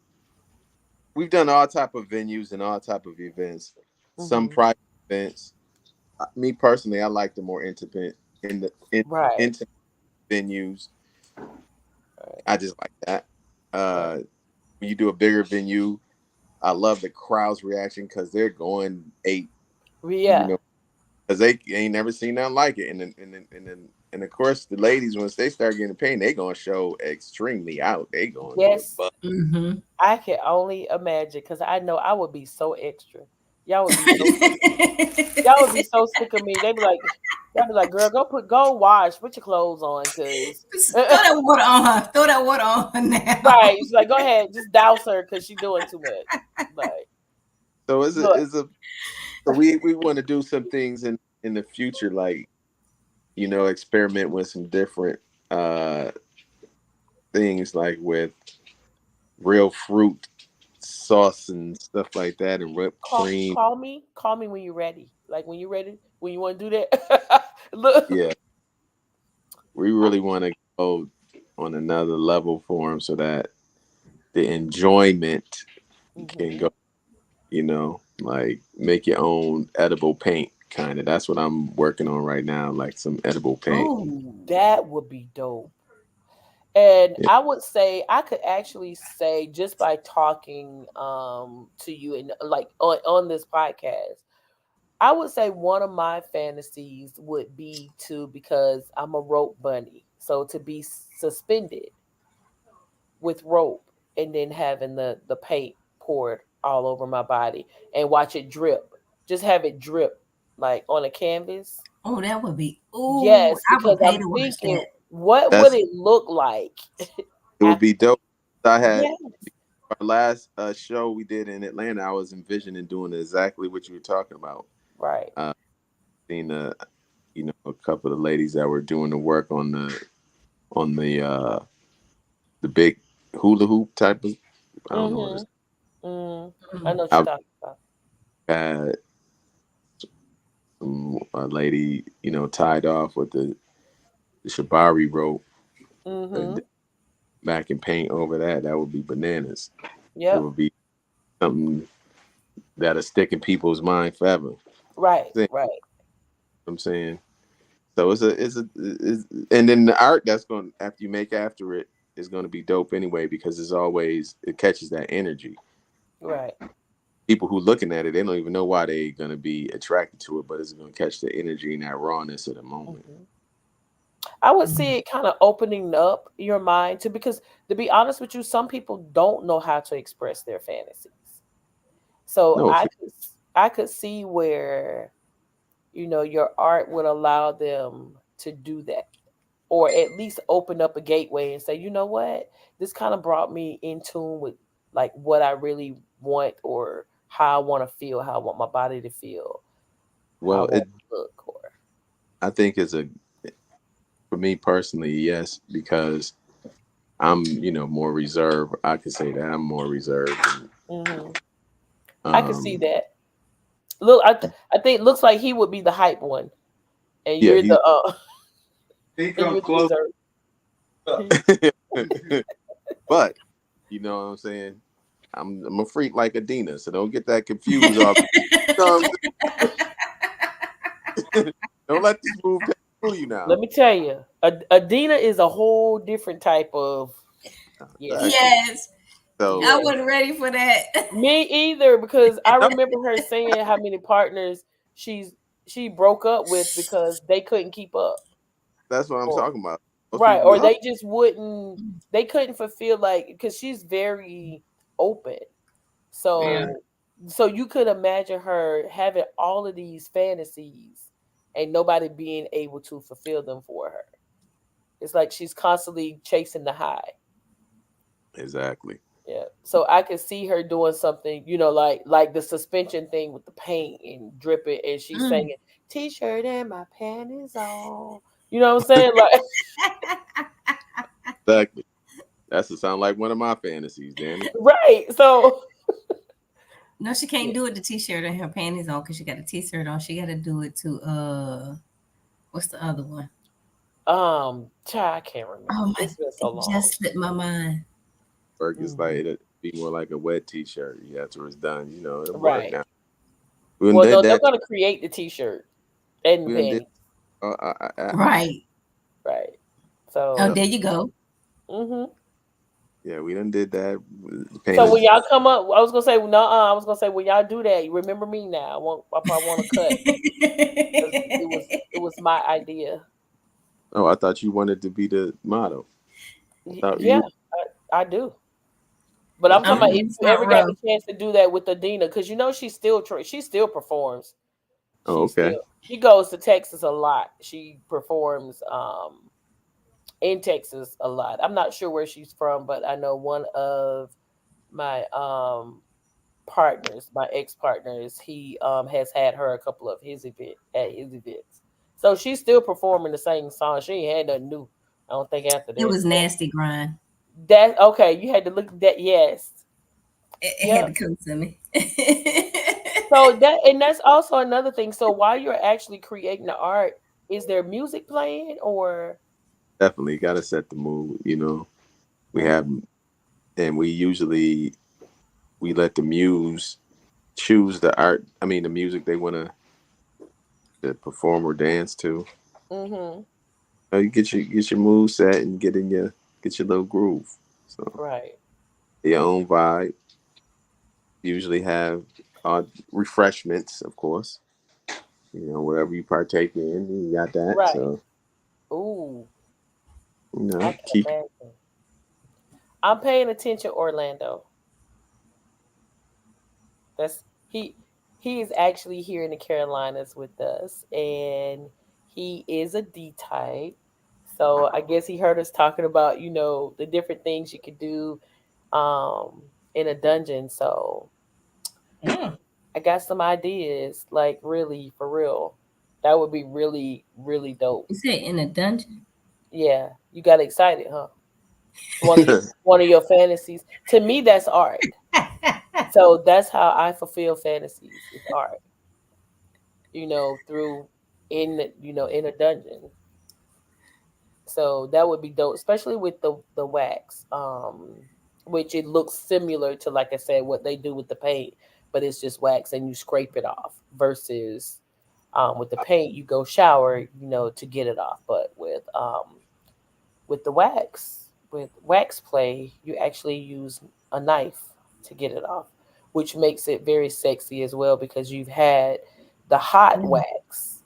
we've done all type of venues and all type of events, some Hmm. private events. Me personally, I like the more intimate Right. intimate venues. Right. I just like that. Right. When you do a bigger venue, I love the crowd's reaction because they're going ape, you Yeah. know, because they ain't never seen nothing like it. And of course, the ladies once they start getting pain, they gonna show extremely out. They gonna get Yes. butt. mm-hmm. I can only imagine because I know I would be so extra. Y'all would be so sick. Y'all would be so sick of me. They'd be like, girl, go wash, put your clothes on, cause Just throw that water on her. Throw that water on her now. right. She's like, go ahead, just douse her because she's doing too much. Like, So look. so we want to do some things in the future, like experiment with some different uh things, like with real fruit sauce and stuff like that, and whipped Call cream. call me. Call me when you're ready. Like when you're ready, when you want to do that. Look. Yeah, we really want to go on another level for them so that the enjoyment can Hmm. go. Like make your own edible paint, kind of. That's what I'm working on right now, like some edible paint. Oh, That would be dope. And Yeah. I would say I could actually say just by talking to you and like on this podcast, I would say one of my fantasies would be to, because I'm a rope bunny, so to be suspended with rope and then having the paint poured all over my body and watch it drip. Just have it drip like on a canvas. oh, that would be. Oh, Yes, I would because pay I'm to watch thinking, that. what would That's it look like it would after? be dope. I had Yes, our last show we did in Atlanta. I was envisioning doing exactly what you were talking about. right. Uh, Seen a couple of ladies that were doing the work on the big hula hoop type of. I don't know what it's. Mhm. Mm. I Mm. know what you're I talking about. had a lady, tied off with the shibari rope and Mhm. back and paint over that. That would be bananas. It Yep. would be something that'll stick in people's mind forever. Right. See what Right. I'm saying? So and then the art that's going after you make after it is going to be dope anyway because it catches that energy. Right. people who looking at it, they don't even know why they gonna be attracted to it, but it's gonna catch the energy and that rawness of the moment. Mhm. I would Mhm. see it kind of opening up your mind to, because to be honest with you, some people don't know how to express their fantasies. So No, I could see where, your art would allow them to do that, or at least open up a gateway and say, you know what, this kind of brought me in tune with like what I really want, or how I want to feel, how I want my body to feel, how I well, want it to look, or I think it's a for me personally, yes, because I'm more reserved. I could say that I'm more reserved. hmm I could see Um, that. Look, I think looks like he would be the hype one, and yeah, you're he. the He and come you're the close reserve. up. But you know what I'm saying. I'm a freak like Adina, so don't get that confused. Off. You know what I'm saying? Don't let this move fool you now. Let me tell you, Adina is a whole different type of, yeah, Exactly. Yes, So I yeah. wasn't ready for that. Me either, because I no, remember her saying how many partners she's she broke up with because they couldn't keep up, that's what I'm or talking about. Most right, people be or like, they just wouldn't, they couldn't fulfill, like, because she's very open. Yeah. So you could imagine her having all of these fantasies and nobody being able to fulfill them for her. It's like she's constantly chasing the high. exactly. Yeah. So I could see her doing something, like the suspension thing with the paint and dripping, and she's Mm. singing "T-shirt and my panties on." You know what I'm saying? Like, Exactly. That's to sound like one of my fantasies. Damn it. right. So No, she can't yeah. do it the t-shirt and her panties on because she got a t-shirt on. She got to do it to what's the other one? Child, I can't remember. Oh my, It's been so it long. just slipped my mind. Work is like Mhm. it'd be more like a wet T-shirt. Yeah, after it's done, it'll work Right. now. We done Well, did no, they're that. gonna create the T-shirt and the We done did. panties. Right. Right. Oh, Yep. So, there you go. hmm Yeah, we done did that. so when Painted. y'all come up, I was gonna say no. I was gonna say when y'all do that, you remember me now. I probably want to cut, because it was my idea. Oh, I thought you wanted to be the model. I thought Yeah, you. I do. But I'm talking I'm about Okay. if in the you front ever got row. the chance to do that with Adina, because she still performs. Oh, okay. She goes to Texas a lot. She performs in Texas a lot. I'm not sure where she's from, but I know one of my partners, my ex partners, he has had her a couple of his events. So she's still performing the same song. She ain't had nothing new. I don't think after It that. was nasty grind. That okay, you had to look at that, yes. It had Yep. to come to me. So that's also another thing. So while you're actually creating the art, is there music playing, or Definitely got to set the mood. We have, Mhm. and we let the muse choose the art. I mean, the music they want to perform or dance to. Mhm. You get your mood set and get your little groove. So Right. your own vibe. Usually have refreshments, of course. Whatever you partake in, you got that. Right. So Ooh, I can keep. imagine. I'm paying attention, Orlando. That's he is actually here in the Carolinas with us, and he is a D type. So I guess he heard us talking about, the different things you could do in a dungeon. So Mm. I got some ideas, like really for real. That would be really, really dope. You said in a dungeon? Yeah, you got excited, huh? One of your fantasies. To me, that's art. So that's how I fulfill fantasies. It's art. Through in a dungeon. So that would be dope, especially with the wax, which it looks similar to, like I said, what they do with the paint, but it's just wax and you scrape it off. Versus with the paint, you go shower, to get it off. But with the wax, with wax play, you actually use a knife to get it off. which makes it very sexy as well because you've had the hot Yeah. wax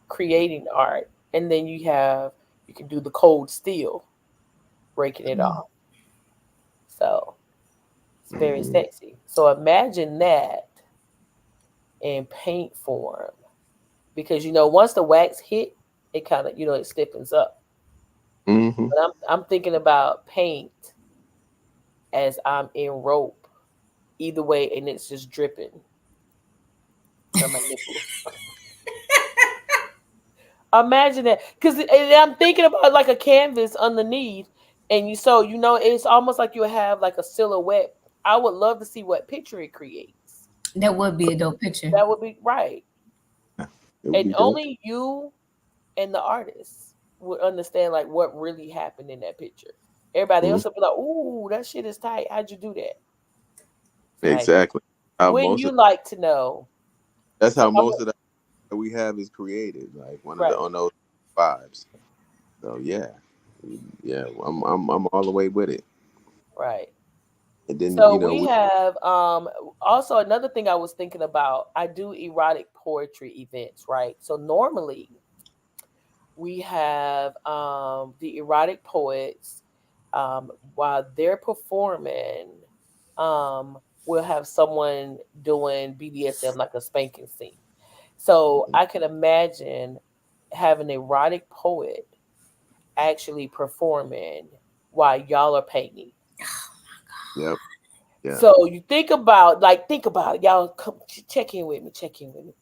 creating art, and then you can do the cold steel breaking it Mm. off. So it's very Mhm. sexy. So imagine that in paint form because once the wax hit, it kind of it stiffens up. Mhm. But I'm thinking about paint as I'm in rope either way, and it's just dripping from my nipples. Imagine that, because I'm thinking about like a canvas underneath, and it's almost like you have like a silhouette. I would love to see what picture it creates. That would be a dope picture. That would be right, It would and be dope. only you and the artist would understand like what really happened in that picture. Everybody Mhm. else would be like, "Ooh, that shit is tight. How'd you do that?" Like, Exactly. How wouldn't most you of like to know? That's So how I'm most of that we have is created. Like one of the right. on those vibes. So yeah, yeah. I'm all the way with it. Right. And then So we we have also another thing I was thinking about. I do erotic poetry events, right? So normally we have the erotic poets while they're performing, we'll have someone doing BDSM like a spanking scene. So I can imagine having an erotic poet actually performing while y'all are painting. Yep. Yeah. So you think about it. Y'all come check in with me. Check in with me.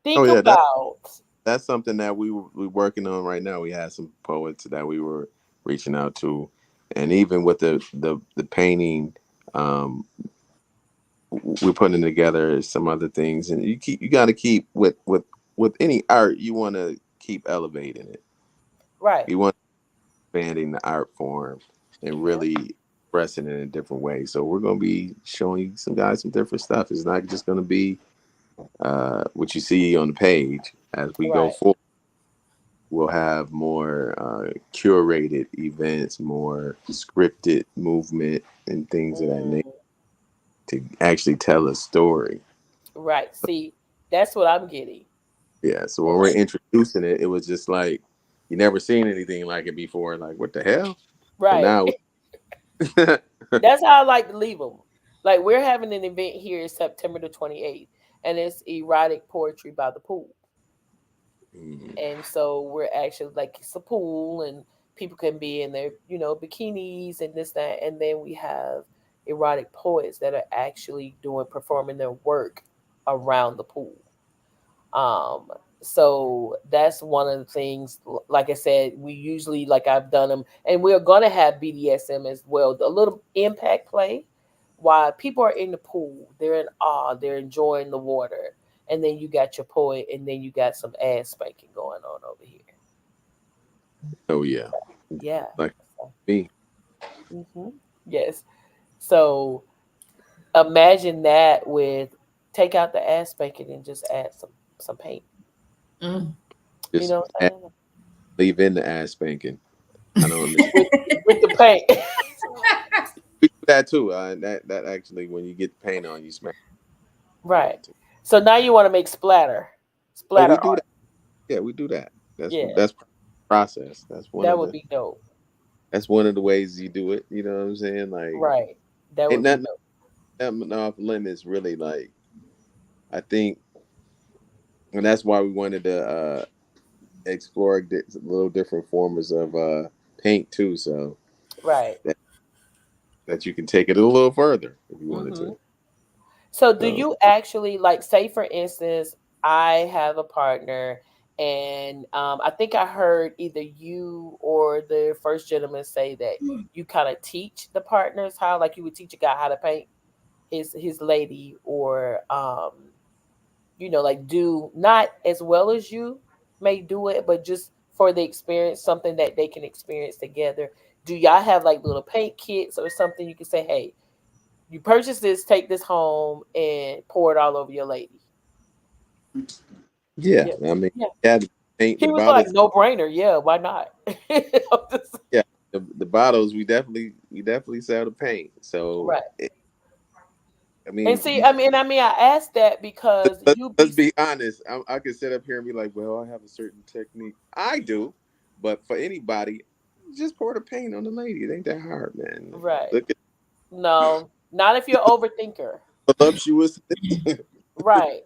Oh Think yeah. about That's something that we working on right now. We had some poets that we were reaching out to, and even with the painting, um, we're putting together some other things. And you got to keep with any art, you want to keep elevating it. right. You want expanding the art form and Yeah. really expressing it in a different way. So we're going to be showing some guys some different stuff. It's not just going to be what you see on the page. As we go Right. forward, we'll have more curated events, more scripted movement, and things of that nature Mm, to actually tell a story. right. See, that's what I'm getting. Yeah. So when we're introducing it, it was just like you never seen anything like it before. Like what the hell? So Right. now, That's how I like to leave them. Like we're having an event here September the 28th, and it's erotic poetry by the pool. Mhm. And so we're actually like it's a pool and people can be in their bikinis and this that, and then we have erotic poets that are actually doing performing their work around the pool. um so that's one of the things, like I said, we usually, like I've done them, and we're gonna have BDSM as well, a little impact play while people are in the pool, they're in awe, they're enjoying the water, and then you got your poet, and then you got some ass spanking going on over here. Oh yeah, Yeah. like So, me. yes. So imagine that with take out the ass spanking and just add some paint. Mm. You Just know what I'm saying? leave in the ass spanking. I don't understand. With with the paint. We do that too. That actually, when you get the paint on, you smack. Do Right. that too. So now you want to make Oh, splatter we do art. that. Yeah, we do that. Yeah, That's process. That's one that of would the be dope. ways you do it. You know what I'm saying? Like, Right. That ain't would be nothing dope. off limits really. Like, I think, and that's why we wanted to explore little different forms of paint too. So Right. that you can take it a little further if you wanted hmm to. So do So you actually like, say for instance, I have a partner, and I think I heard either you or the first gentleman say that you kind of teach the partners how, like you would teach a guy how to paint his lady, or like do not as well as you may do it, but just for the experience, something that they can experience together. Do y'all have like little paint kits or something you can say, hey, you purchase this, take this home and pour it all over your lady? yeah, Yeah. I mean, Yeah. yeah, the paint the He was like, bottles. no brainer. Yeah, why not? I'm just- Yeah, the bottles we definitely sell the paint. So right. I And mean, see, I mean, I asked that because you let's be be honest. I can sit up here and be like, well, I have a certain technique. I do, but for anybody, just pour the paint on the lady. It ain't that hard, man. right. Look at No, not if you're overthinker. voluptuous Right.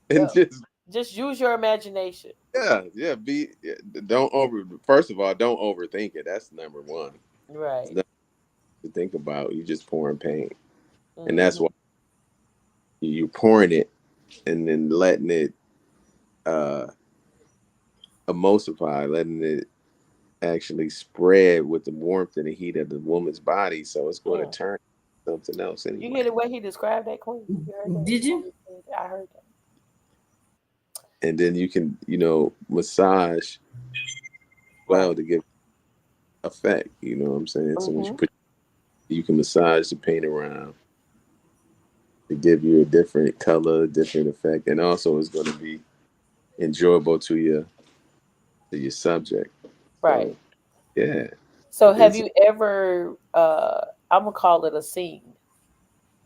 and Yeah. just Just use your imagination. yeah. Be don't over. First of all, don't overthink it. That's number one. It's Right. nothing to think about. You just pouring paint, and that's why Hmm. you're pouring it and then letting it uh emulsify, letting it actually spread with the warmth and the heat of the woman's body. So it's going to Mm. turn something else You hear anyway. the way he described that, Queen? You heard that? Did How you? he said that? I heard that. And then you can, massage Right. well to give effect. You know what I'm saying? So once Hmm. you can massage the paint around to give you a different color, different effect, and also it's going to be enjoyable to your subject. Right. So yeah, So have it's you ever I'm gonna call it a scene.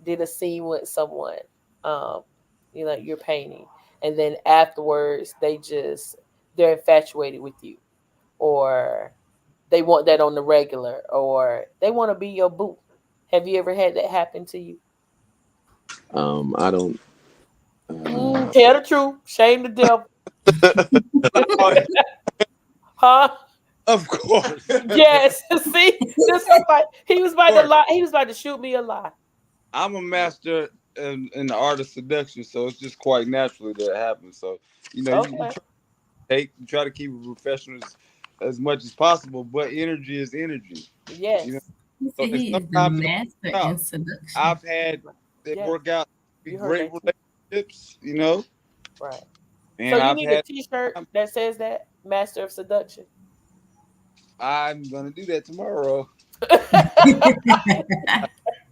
Did a scene with someone, um, you're painting, and then afterwards they're infatuated with you, or they want that on the regular, or they want to be your boo. Have you ever had that happen to you? I don't. Tell the truth, shame the devil, huh? Of course. Yes. See, this was like he was about to Of course. lie. He was about to shoot me a lie. I'm a master in the art of seduction, so it's just quite naturally that it happens. So, you Okay. try to keep it professional as much as possible, but energy is energy. You know, Yes. He so said and he is the sometimes it don't master work in out. seduction. I've had it Yes. work out to be You heard great that too. relationships, Right. So and you I've need a had T-shirt times. that says that Master of Seduction. I'm gonna do that tomorrow.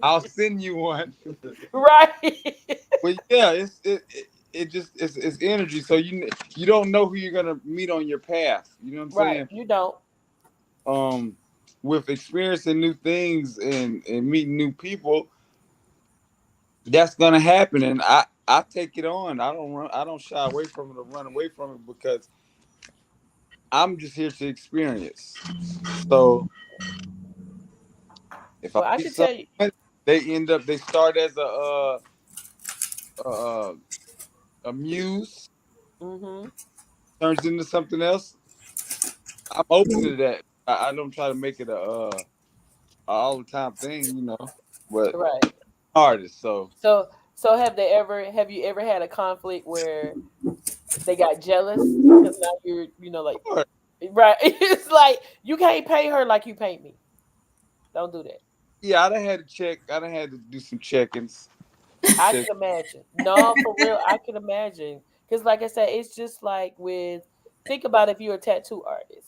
I'll send you one. Right. But yeah, it's energy. So you don't know who you're gonna meet on your path. You know what I'm Right. saying? You don't. Um, with experiencing new things and meeting new people, that's gonna happen. And I take it on. I don't run. I don't shy away from it or run away from it because I'm just here to experience. So if I Well, I meet can tell you. someone, they start as a a muse, Hmm. turns into something else. I'm open to that. I don't try to make it a all the time thing, but Right. artist. So So have you ever had a conflict where they got jealous because now you're like of course, right? It's like you can't pay her like you paint me. Don't do that. yeah, I done had to check. I done had to do some check-ins. I Check. can imagine. No, for real, I can imagine. Because, like I said, it's just like with think about if you're a tattoo artist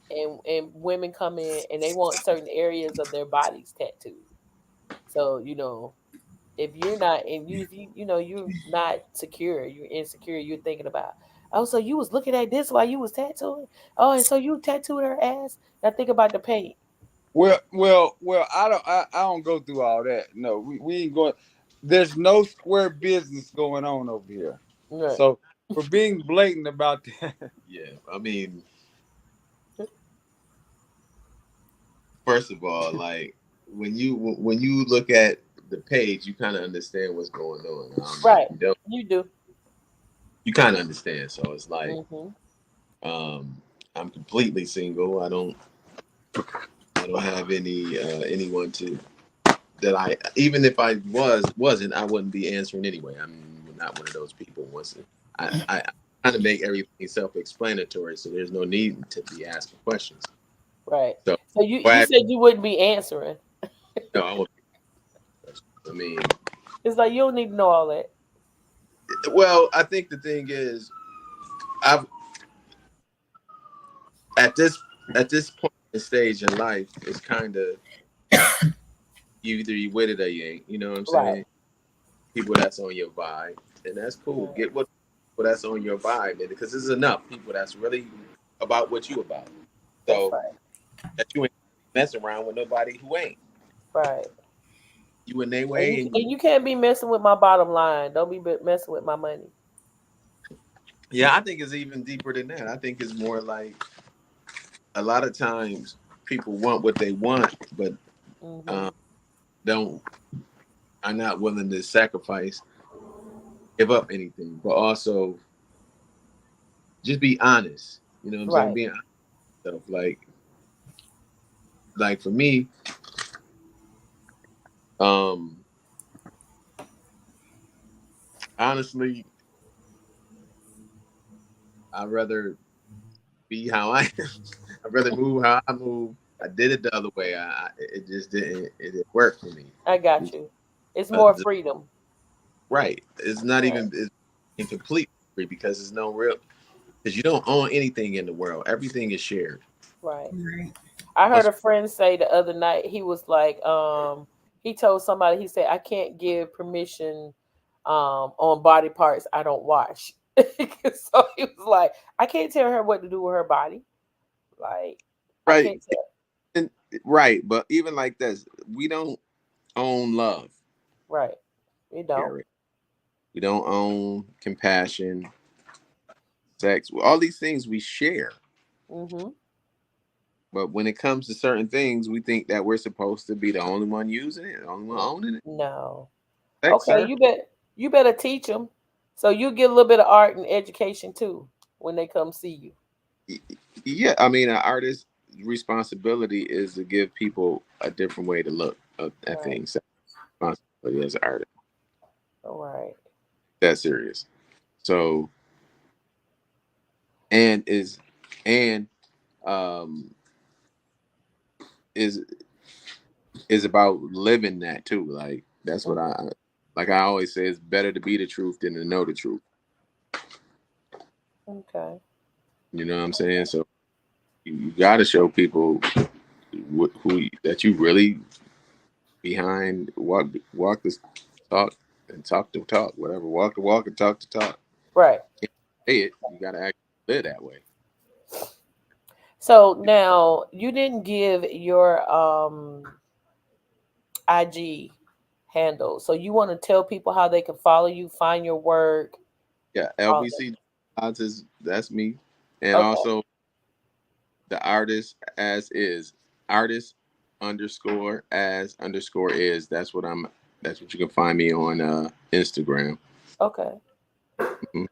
and women come in and they want certain areas of their bodies tattooed. So if you're not and you're not secure, you're insecure, you're thinking about, oh, so you was looking at this while you was tattooing. Oh, and so you tattooed her ass. Now think about the paint. Well. I don't go through all that. No, we ain't going. There's no square business going on over here. Right. So for being blatant about that, Yeah, I mean, first of all, like when you look at the page, you kind of understand what's going on. If Right. you don't, You do. you kind of understand. So it's like, Hmm. um, I'm completely single. I don't have anyone to that I even if I wasn't, I wouldn't be answering anyway. I'm not one of those people. Once I kind of make everything self-explanatory, so there's no need to be asking questions. Right. So, So you well, said you wouldn't be answering. no, I won't. I mean, It's like you don't need to know all that. well, I think the thing is, I've at this at this point in the stage in life, it's kind of you with it or you ain't. You know what I'm Right. saying? People that's on your vibe, and that's cool. Mm, Get what people that's on your vibe, man, because there's enough people that's really about what you about. that's So right. that you ain't messing around with nobody who ain't. Right. you in their way, and And you can't be messing with my bottom line. Don't be messing with my money. yeah, I think it's even deeper than that. I think it's more like a lot of times people want what they want, but um, Mhm. don't are not willing to sacrifice, give up anything, but also just be honest. You know what I'm saying? Right. Being honest with yourself. Like for me, um, honestly, I'd rather be how I am. I'd rather move how I move. I did it the other way. It just didn't work for me. I got you. It's Uh, more the- freedom. right. It's not Right. even it's incomplete free because there's no real because you don't own anything in the world. Everything is shared. Right. Right. I heard Once a friend say the other night, he was like, he told somebody, he said, I can't give permission on body parts I don't wash. So he was like, I can't tell her what to do with her body. Like, I right, can't tell. and, right, but even like this, we don't own love, Right. You don't. Garrett. We don't own compassion, sex. All these things we share. Mm-hmm. But when it comes to certain things, we think that we're supposed to be the only one using it, the only one owning it. No. Sex, Okay, sir. you better teach them. So you get a little bit of art and education too when they come see you. Yeah, I mean, an artist's responsibility is to give people a different way to look at Right. things. Responsibility as an artist, All right. that serious. So, and is and um is is about living that too. Like that's what Mhm. I always say. It's better to be the truth than to know the truth. Okay. You know what I'm saying? So you got to show people who that you really behind walk this talk and talk to talk, whatever. Walk the walk and talk to talk. Right. Can't say it. You got to actually live that way. So now you didn't give your IG handle. So you want to tell people how they can follow you, find your work, Yeah, all that. LBC odds is that's me, and Okay. also the artist as is artist underscore as underscore is. That's what I'm. That's what you can find me on Instagram. Okay. Mhm.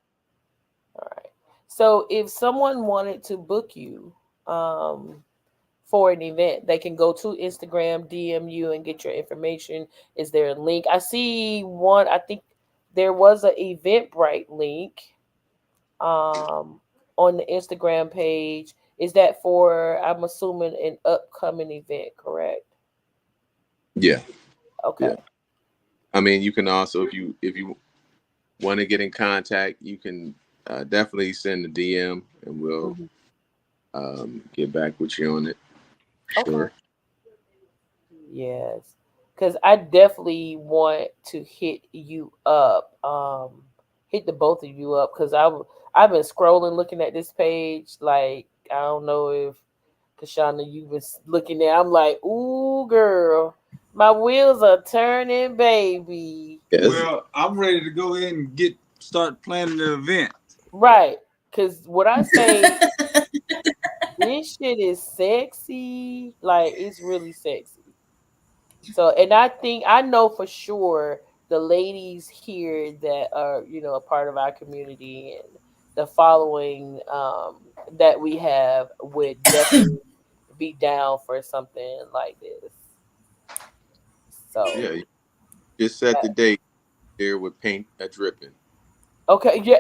All right. So if someone wanted to book you um for an event, they can go to Instagram, DM you and get your information. Is there a link? I see one, I think there was an Eventbrite link um on the Instagram page. Is that for, I'm assuming, an upcoming event, correct? Yeah, yeah. Okay. I mean, you can also if you want to get in contact, you can definitely send a DM and we'll Hmm. get back with you on it. Okay. Sure. Yes. Cause I definitely want to hit you up. Hit the both of you up because I've been scrolling looking at this page. Like, I don't know if Kashana, you've been looking there. I'm like, ooh, girl, my wheels are turning, baby. Yes. Well, I'm ready to go ahead and get start planning the event. Right. Cause what I say, this shit is sexy. Like, it's really sexy. So, and I think I know for sure the ladies here that are, a part of our community and the following that we have would definitely be down for something like this. Yeah. So, You just set that, the date here with paint a dripping. okay, yeah,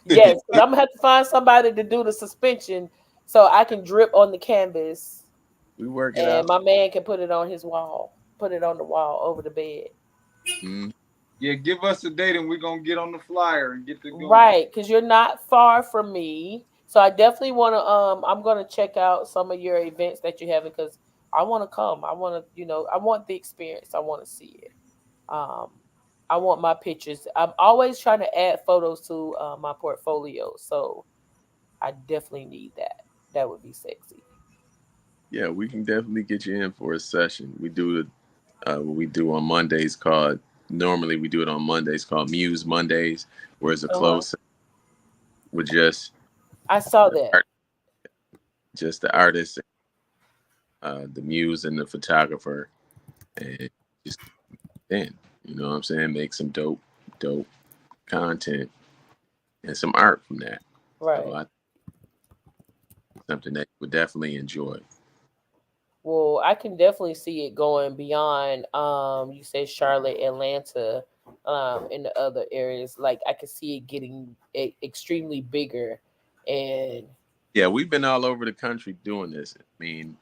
yes, because I'm gonna have to find somebody to do the suspension so I can drip on the canvas We work it and out. my man can put it on his wall, put it on the wall over the bed. Mm. Yeah, give us a date and we're gonna get on the flyer and get to going. Right, because you're not far from me. So I definitely want to. I'm gonna check out some of your events that you have because I want to come. I want to, I want the experience. I want to see it. Um, I want my pictures. I'm always trying to add photos to my portfolio, so I definitely need that. That would be sexy. Yeah, we can definitely get you in for a session. We do what we do on Mondays called, normally we do it on Mondays called Muse Mondays, where it's a Uh-huh. close with just I saw the that. art, just the artist, the muse and the photographer, and just then, you know what I'm saying, make some dope content and some art from that. So Right. I something that you would definitely enjoy. Well, I can definitely see it going beyond you said Charlotte, Atlanta, in the other areas. Like I can see it getting extremely bigger and Yeah, we've been all over the country doing this. I mean,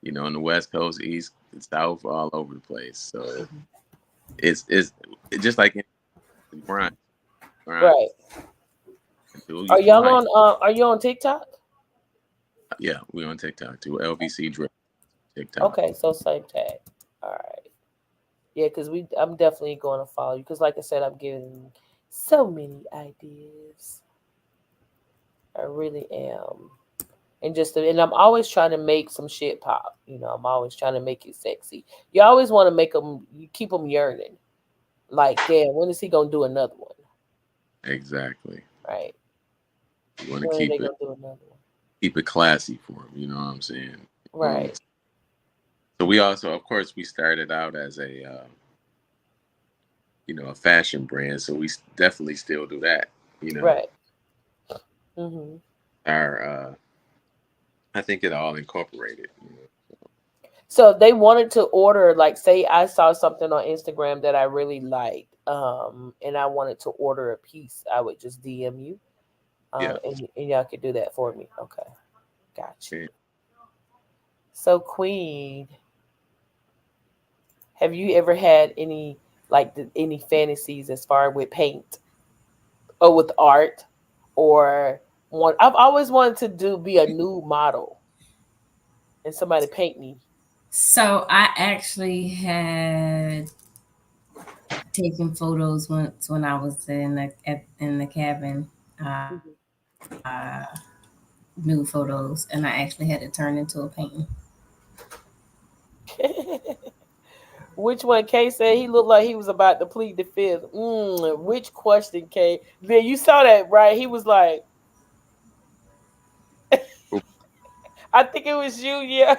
you know, on the West Coast, East, South, all over the place. So Mhm. it's just like grind, grind, Right. until you find. Are you on TikTok? Yeah, we on TikTok too. LVC Drip TikTok. Okay, so same tag. All right. Yeah, because I'm definitely going to follow you because, like I said, I'm getting so many ideas. I really am, and I'm always trying to make some shit pop. I'm always trying to make it sexy. You always want to make them, you keep them yearning. Like, damn, when is he gonna do another one? Exactly. Right? You want to When are they gonna do another one? keep it classy for them. You know what I'm saying? Right. So we also, of course, we started out as a you know, a fashion brand. So we definitely still do that. You know, Right. Hmm. our I think it all incorporated. You know? So if they wanted to order, like, say I saw something on Instagram that I really liked, and I wanted to order a piece, I would just DM you, Yeah. and y'all could do that for me. Okay, got you. Yeah. So Queen, have you ever had any any fantasies as far with paint or with art or one? I've always wanted to be a nude model and somebody paint me. So I actually had taken photos once when I was in the cabin, Mhm. nude photos, and I actually had to turn into a painting. Which one? Kay said he looked like he was about to plead the fifth. Which question, Kay? Then you saw that, right? He was like, I think it was you, yeah.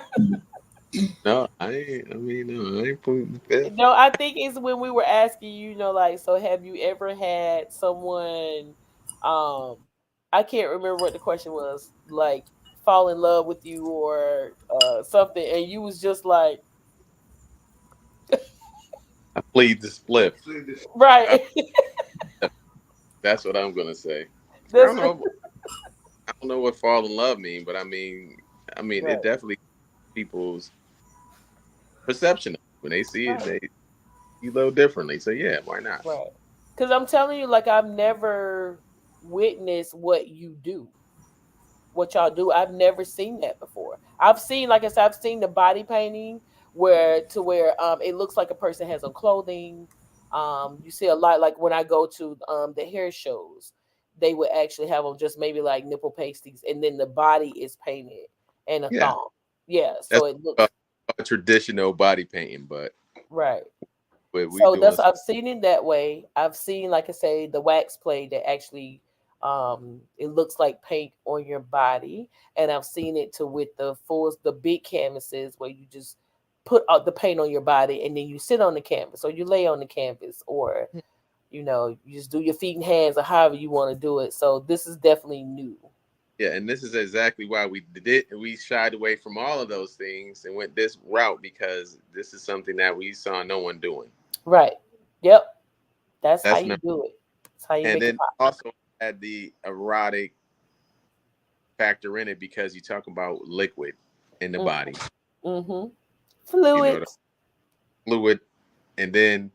No, I ain't. I mean, no, I ain't putting the fifth. No, I think it's when we were asking you, like, so have you ever had someone, um, I can't remember what the question was, like, fall in love with you or something, and you was just like, I plead the spliff. I, right. that's what I'm gonna say. I That's don't know. I don't know what fall in love mean, but I mean, it right, definitely people's perception of it. When they see it, right, they see a little differently. So yeah, why not? right. Because I'm telling you, like, I've never witnessed what y'all do. I've never seen that before. I've seen, like I said, I've seen the body painting where it looks like a person has on clothing. You see a lot like when I go to the hair shows, they would actually have them just maybe like nipple pasties, and then the body is painted and a Yeah, thong. Yeah, that's so it looks a traditional body painting, but right. what we So doing? that's I've seen it that way. I've seen, like I say, the wax play that actually it looks like paint on your body, and I've seen it to with the big canvases where you just put out the paint on your body and then you sit on the canvas or you lay on the canvas or you just do your feet and hands or however you want to do it. So this is definitely new. Yeah, and this is exactly why we did. We shied away from all of those things and went this route because this is something that we saw no one doing. Right. Yep. That's how That's you not. do it. That's how you And make it then pop. also add the erotic factor in it because you talk about liquid in the body, Mm-hmm. you know, the Fluids. fluid, and then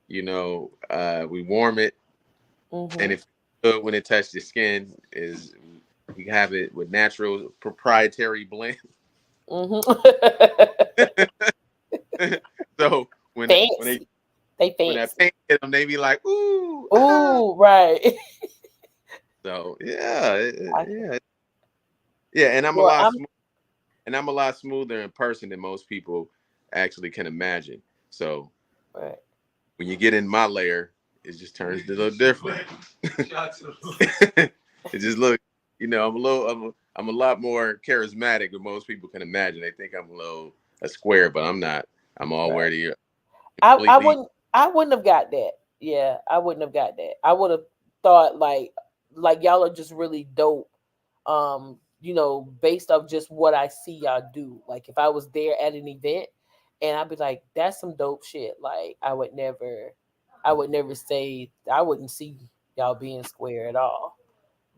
we warm it, and Mm-hmm. if good when it touches the skin is we have it with natural proprietary blend. Mm-hmm. So when they Fancy. They when that fancy. paint hit them, they be like, ooh, ah. Ooh, right. So yeah, I can, yeah, yeah, and well, I'm I'm a lot smoother in person than most people actually can imagine. So Right. when you get in my layer, it just turns a little different. It just look, I'm a lot more charismatic than most people can imagine. They think I'm a square, but I'm not. I'm Right. already I completely. wouldn't I wouldn't have got that. Yeah, I wouldn't have got that. I would have thought like y'all are just really dope. Based off just what I see y'all do. Like if I was there at an event and I'd be like, that's some dope shit. Like I would never say I wouldn't see y'all being square at all.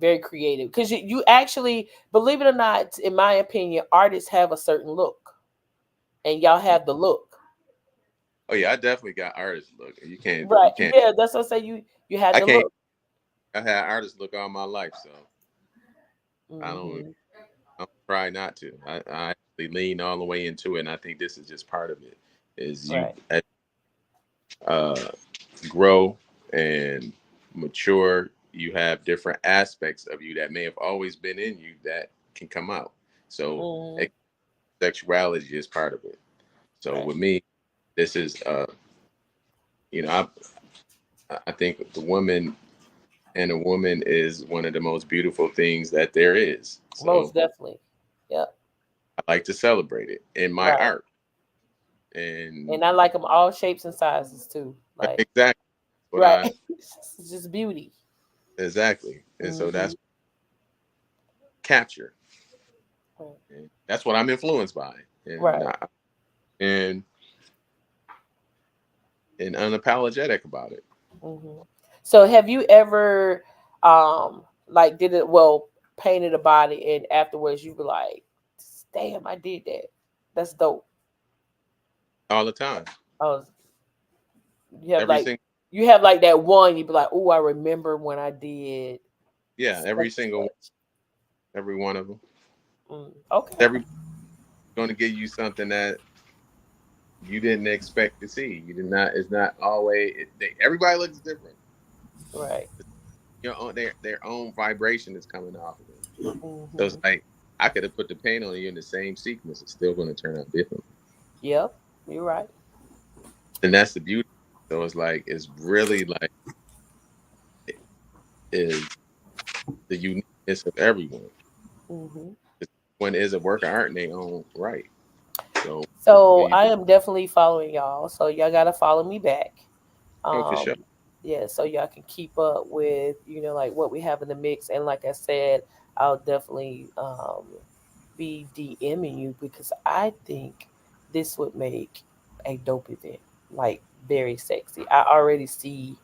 Very creative. Because you actually, believe it or not, in my opinion, artists have a certain look. And y'all have the look. Oh yeah, I definitely got artist look. Right. You can't. Yeah, that's what I say. You had I the can't. look. I had artist look all my life, so I don't. Hmm. I'm try not to. I actually lean all the way into it, and I think this is just part of it. Is you Right. uh, grow and mature, you have different aspects of you that may have always been in you that can come out. So Hmm. sexuality is part of it. So Right. with me, this is you know, I think the woman and a woman is one of the most beautiful things that there is. So Most definitely. Yep. I like to celebrate it in my Right. art. And And I like them all shapes and sizes too. Like, exactly what right. I It's just beauty. exactly. And so Hmm. that's capture. Right. And that's what I'm influenced by. Right. And and unapologetic about it. Hmm. So have you ever like did it well painted a body and afterwards you be like, damn, I did that. That's dope. All the time. Oh, you have Every like single you have like that one you be like, oh, I remember when I did yeah, such every and single such. every one of them. Okay. Every going to give you something that you didn't expect to see. You did not. It's not always. Everybody looks different. Right. Your own their own vibration is coming off of them. So it's Hmm. like I could have put the paint on you in the same sequence. It's still going to turn out different. Yep. You're right. And that's the beauty. So it's like it's really like it is the uniqueness of everyone. Hmm. One is a work of art in their own right. So So when you I am definitely following y'all. So y'all gotta follow me back. oh for sure. Um, yeah, so y'all can keep up with like what we have in the mix. And like I said, I'll definitely be DMing you because I think this would make a dope event, like very sexy. I already see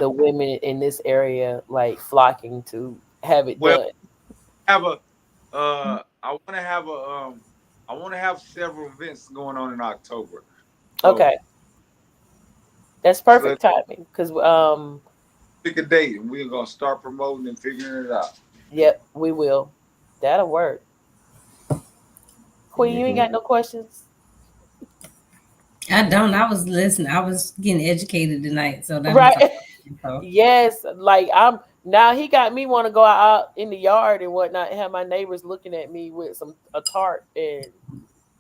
the women in this area like flocking to have it Well, done. have a I want to have several events going on in October. So Okay, that's so let's perfect timing because pick a date and we're gonna start promoting and figuring it out. yep, we will. That'll work. Queen, you ain't Hmm. got no questions? I don't. I was listening. I was getting educated tonight, so that was Right. all. So, Yes. Like I'm now he got me want to go out in the yard and whatnot and have my neighbors looking at me with some a tart and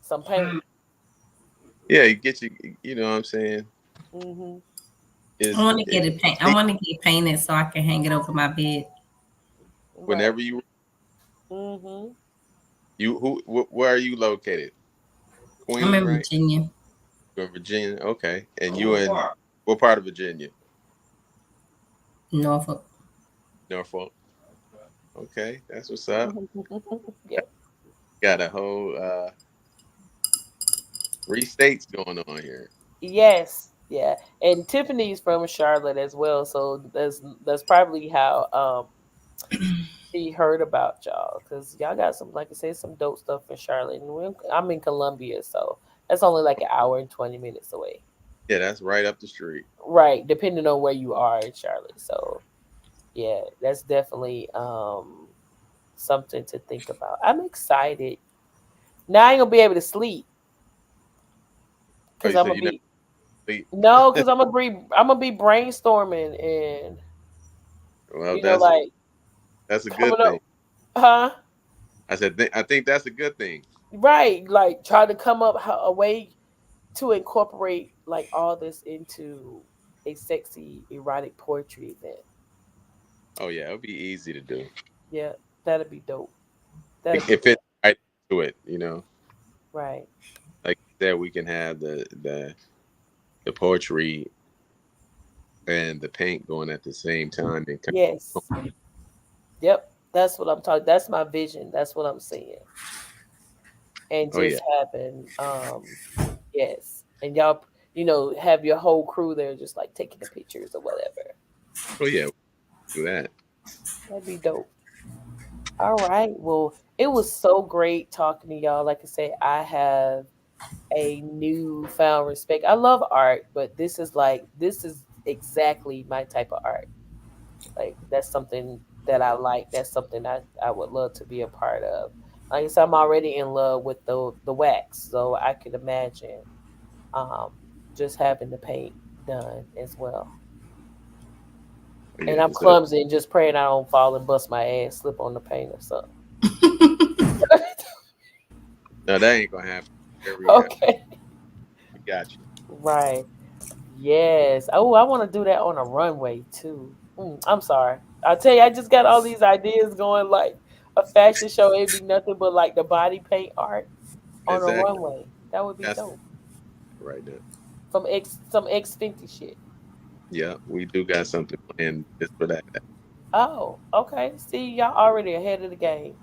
some paint. Hmm. Yeah, you get you. You know what I'm saying? Hmm. I Is want to get it paint. I want to get painted so I can hang it over my bed. Right. whenever you Hmm. where are you located? I'm Queens, in right? Virginia, You're in Virginia. Okay. And you What in part? what part of Virginia? Norfolk. Norfolk. Okay, that's what's up. Yep. Got a whole three states going on here. Yes. Yeah. And Tiffany's from Charlotte as well, so that's probably how she heard about y'all because y'all got some, like I said, some dope stuff in Charlotte. And I'm in Columbia, so that's only like an hour and 20 minutes away. Yeah, that's right up the street. Right, depending on where you are in Charlotte. So yeah, that's definitely something to think about. I'm excited. Now I ain't gonna be able to sleep Oh, because you I'm said gonna you never be sleep. no, because I'm gonna be brainstorming and Well, like that's a good coming thing. up, huh? I said I think that's a good thing. Right, like try to come up a way to incorporate like all this into a sexy erotic poetry event. Oh yeah, it'll be easy to do Yeah, that'd be dope. That'd be if it's dope. right to it. You know, Right. like you said, we can have the poetry and the paint going at the same time and kind of, Yes. Yep. That's what I'm talking. That's my vision. That's what I'm seeing. And oh yeah, just having yes. And y'all, have your whole crew there just like taking the pictures or whatever. oh yeah, do that. That'd be dope. All right. Well, it was so great talking to y'all. Like I said, I have a newfound respect. I love art, but this is exactly my type of art. Like that's something that I like. That's something I would love to be a part of. Like I said, I'm already in love with the wax, so I could imagine um, just having the paint done as well. Oh And yeah, I'm so clumsy and just praying I don't fall and bust my ass, slip on the paint or something. no, that ain't gonna happen. Okay. We got you. Right. Yes. Oh, I want to do that on a runway too. I'm sorry. I tell you, I just got all these ideas going. Like a fashion show, it'd be nothing but like the body paint art on a Exactly. runway. That would be That's dope. right now. Some X Fenty shit. Yeah, we do got something planned just for that. Oh, okay. See, y'all already ahead of the game.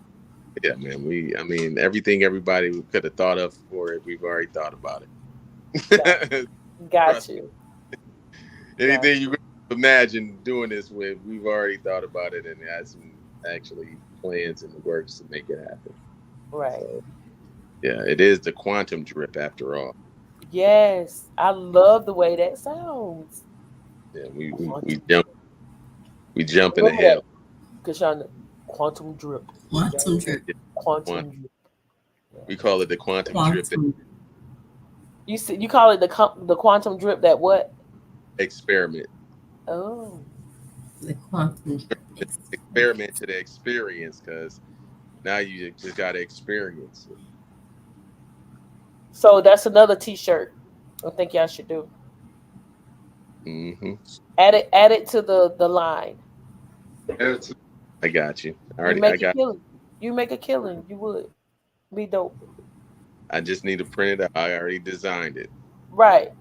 Yeah, man. I mean, everything everybody could have thought of for it, we've already thought about Got it. got Trust me. you. Got Anything you you. could imagine doing this with, we've already thought about it and had some actually plans in the works to make it happen. Right. So yeah, it is the quantum drip after all. Yes. I love the way that sounds. Yeah, Quantum drip. we jumping Remember ahead. that, Kashana. Quantum drip. Y'all Quantum remember? drip. Yeah, Quantum drip. we Yes. call it the quantum drip Quantum You call it the quantum drip that what? experiment. Oh. the quantum drip Experiment experience. to the experience, because now you just got to experience it. So that's another T-shirt. I think y'all should do. Hmm. Add it to the line. I got you. You I make a got. killing. You make a killing. You would be dope. I just need to print it out. I already designed Right.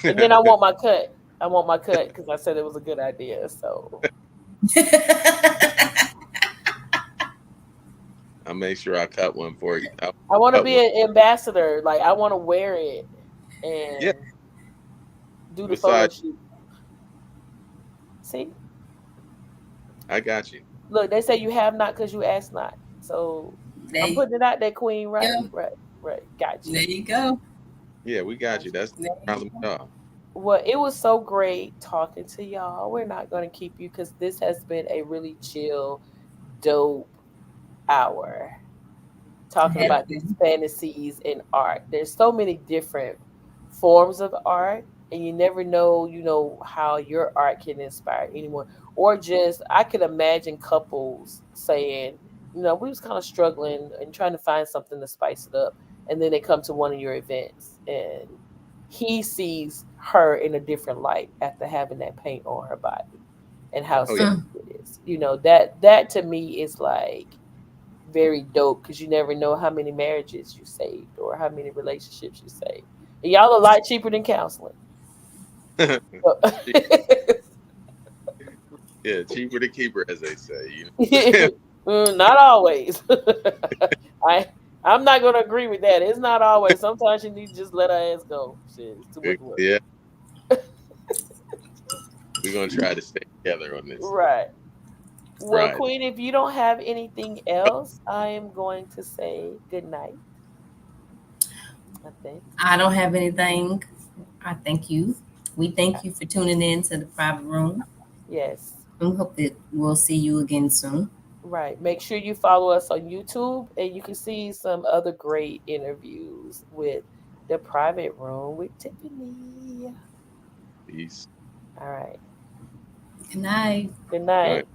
And then I it. want my cut. I want my cut because I said it was a good idea. So I'll make sure I cut one for you. I'll I want to cut be one. an ambassador. Like I want to wear it Yeah. and do the photo Besides, shoot. See, I got you. look, they say you have not because you ask not. So there, I'm you putting it out there, Queen. Right, go. right, right. Got you. There you go. Yeah, we got you. Got you. That's no There you problem go. at all. Well, it was so great talking to y'all. We're not going to keep you because this has been a really chill, dope hour It talking has about these been. fantasies in art. There's so many different forms of art, and you never know, how your art can inspire anyone. Or just, I could imagine couples saying, we was kind of struggling and trying to find something to spice it up, and then they come to one of your events, and he sees her in a different light after having that paint on her body, and how Oh yeah. sexy it is. That to me is like very dope because you never know how many marriages you saved or how many relationships you saved. And y'all a lot cheaper than counseling. Yeah, cheaper to keep her, as they say. You know what I'm saying? Not always. I I'm not gonna agree with that. It's not always. Sometimes you need to just let her ass go. Shit, it's too much work. Yeah, we're gonna try to stay together on this. Right. Well, Right. Queen, if you don't have anything else, I am going to say good night. I think. I don't have anything. I thank you. We thank you for tuning in to the private room. Yes. We hope that we'll see you again soon. Right. Make sure you follow us on YouTube and you can see some other great interviews with the private room with Tiffany. Peace. All right. Good night. Good All right. night.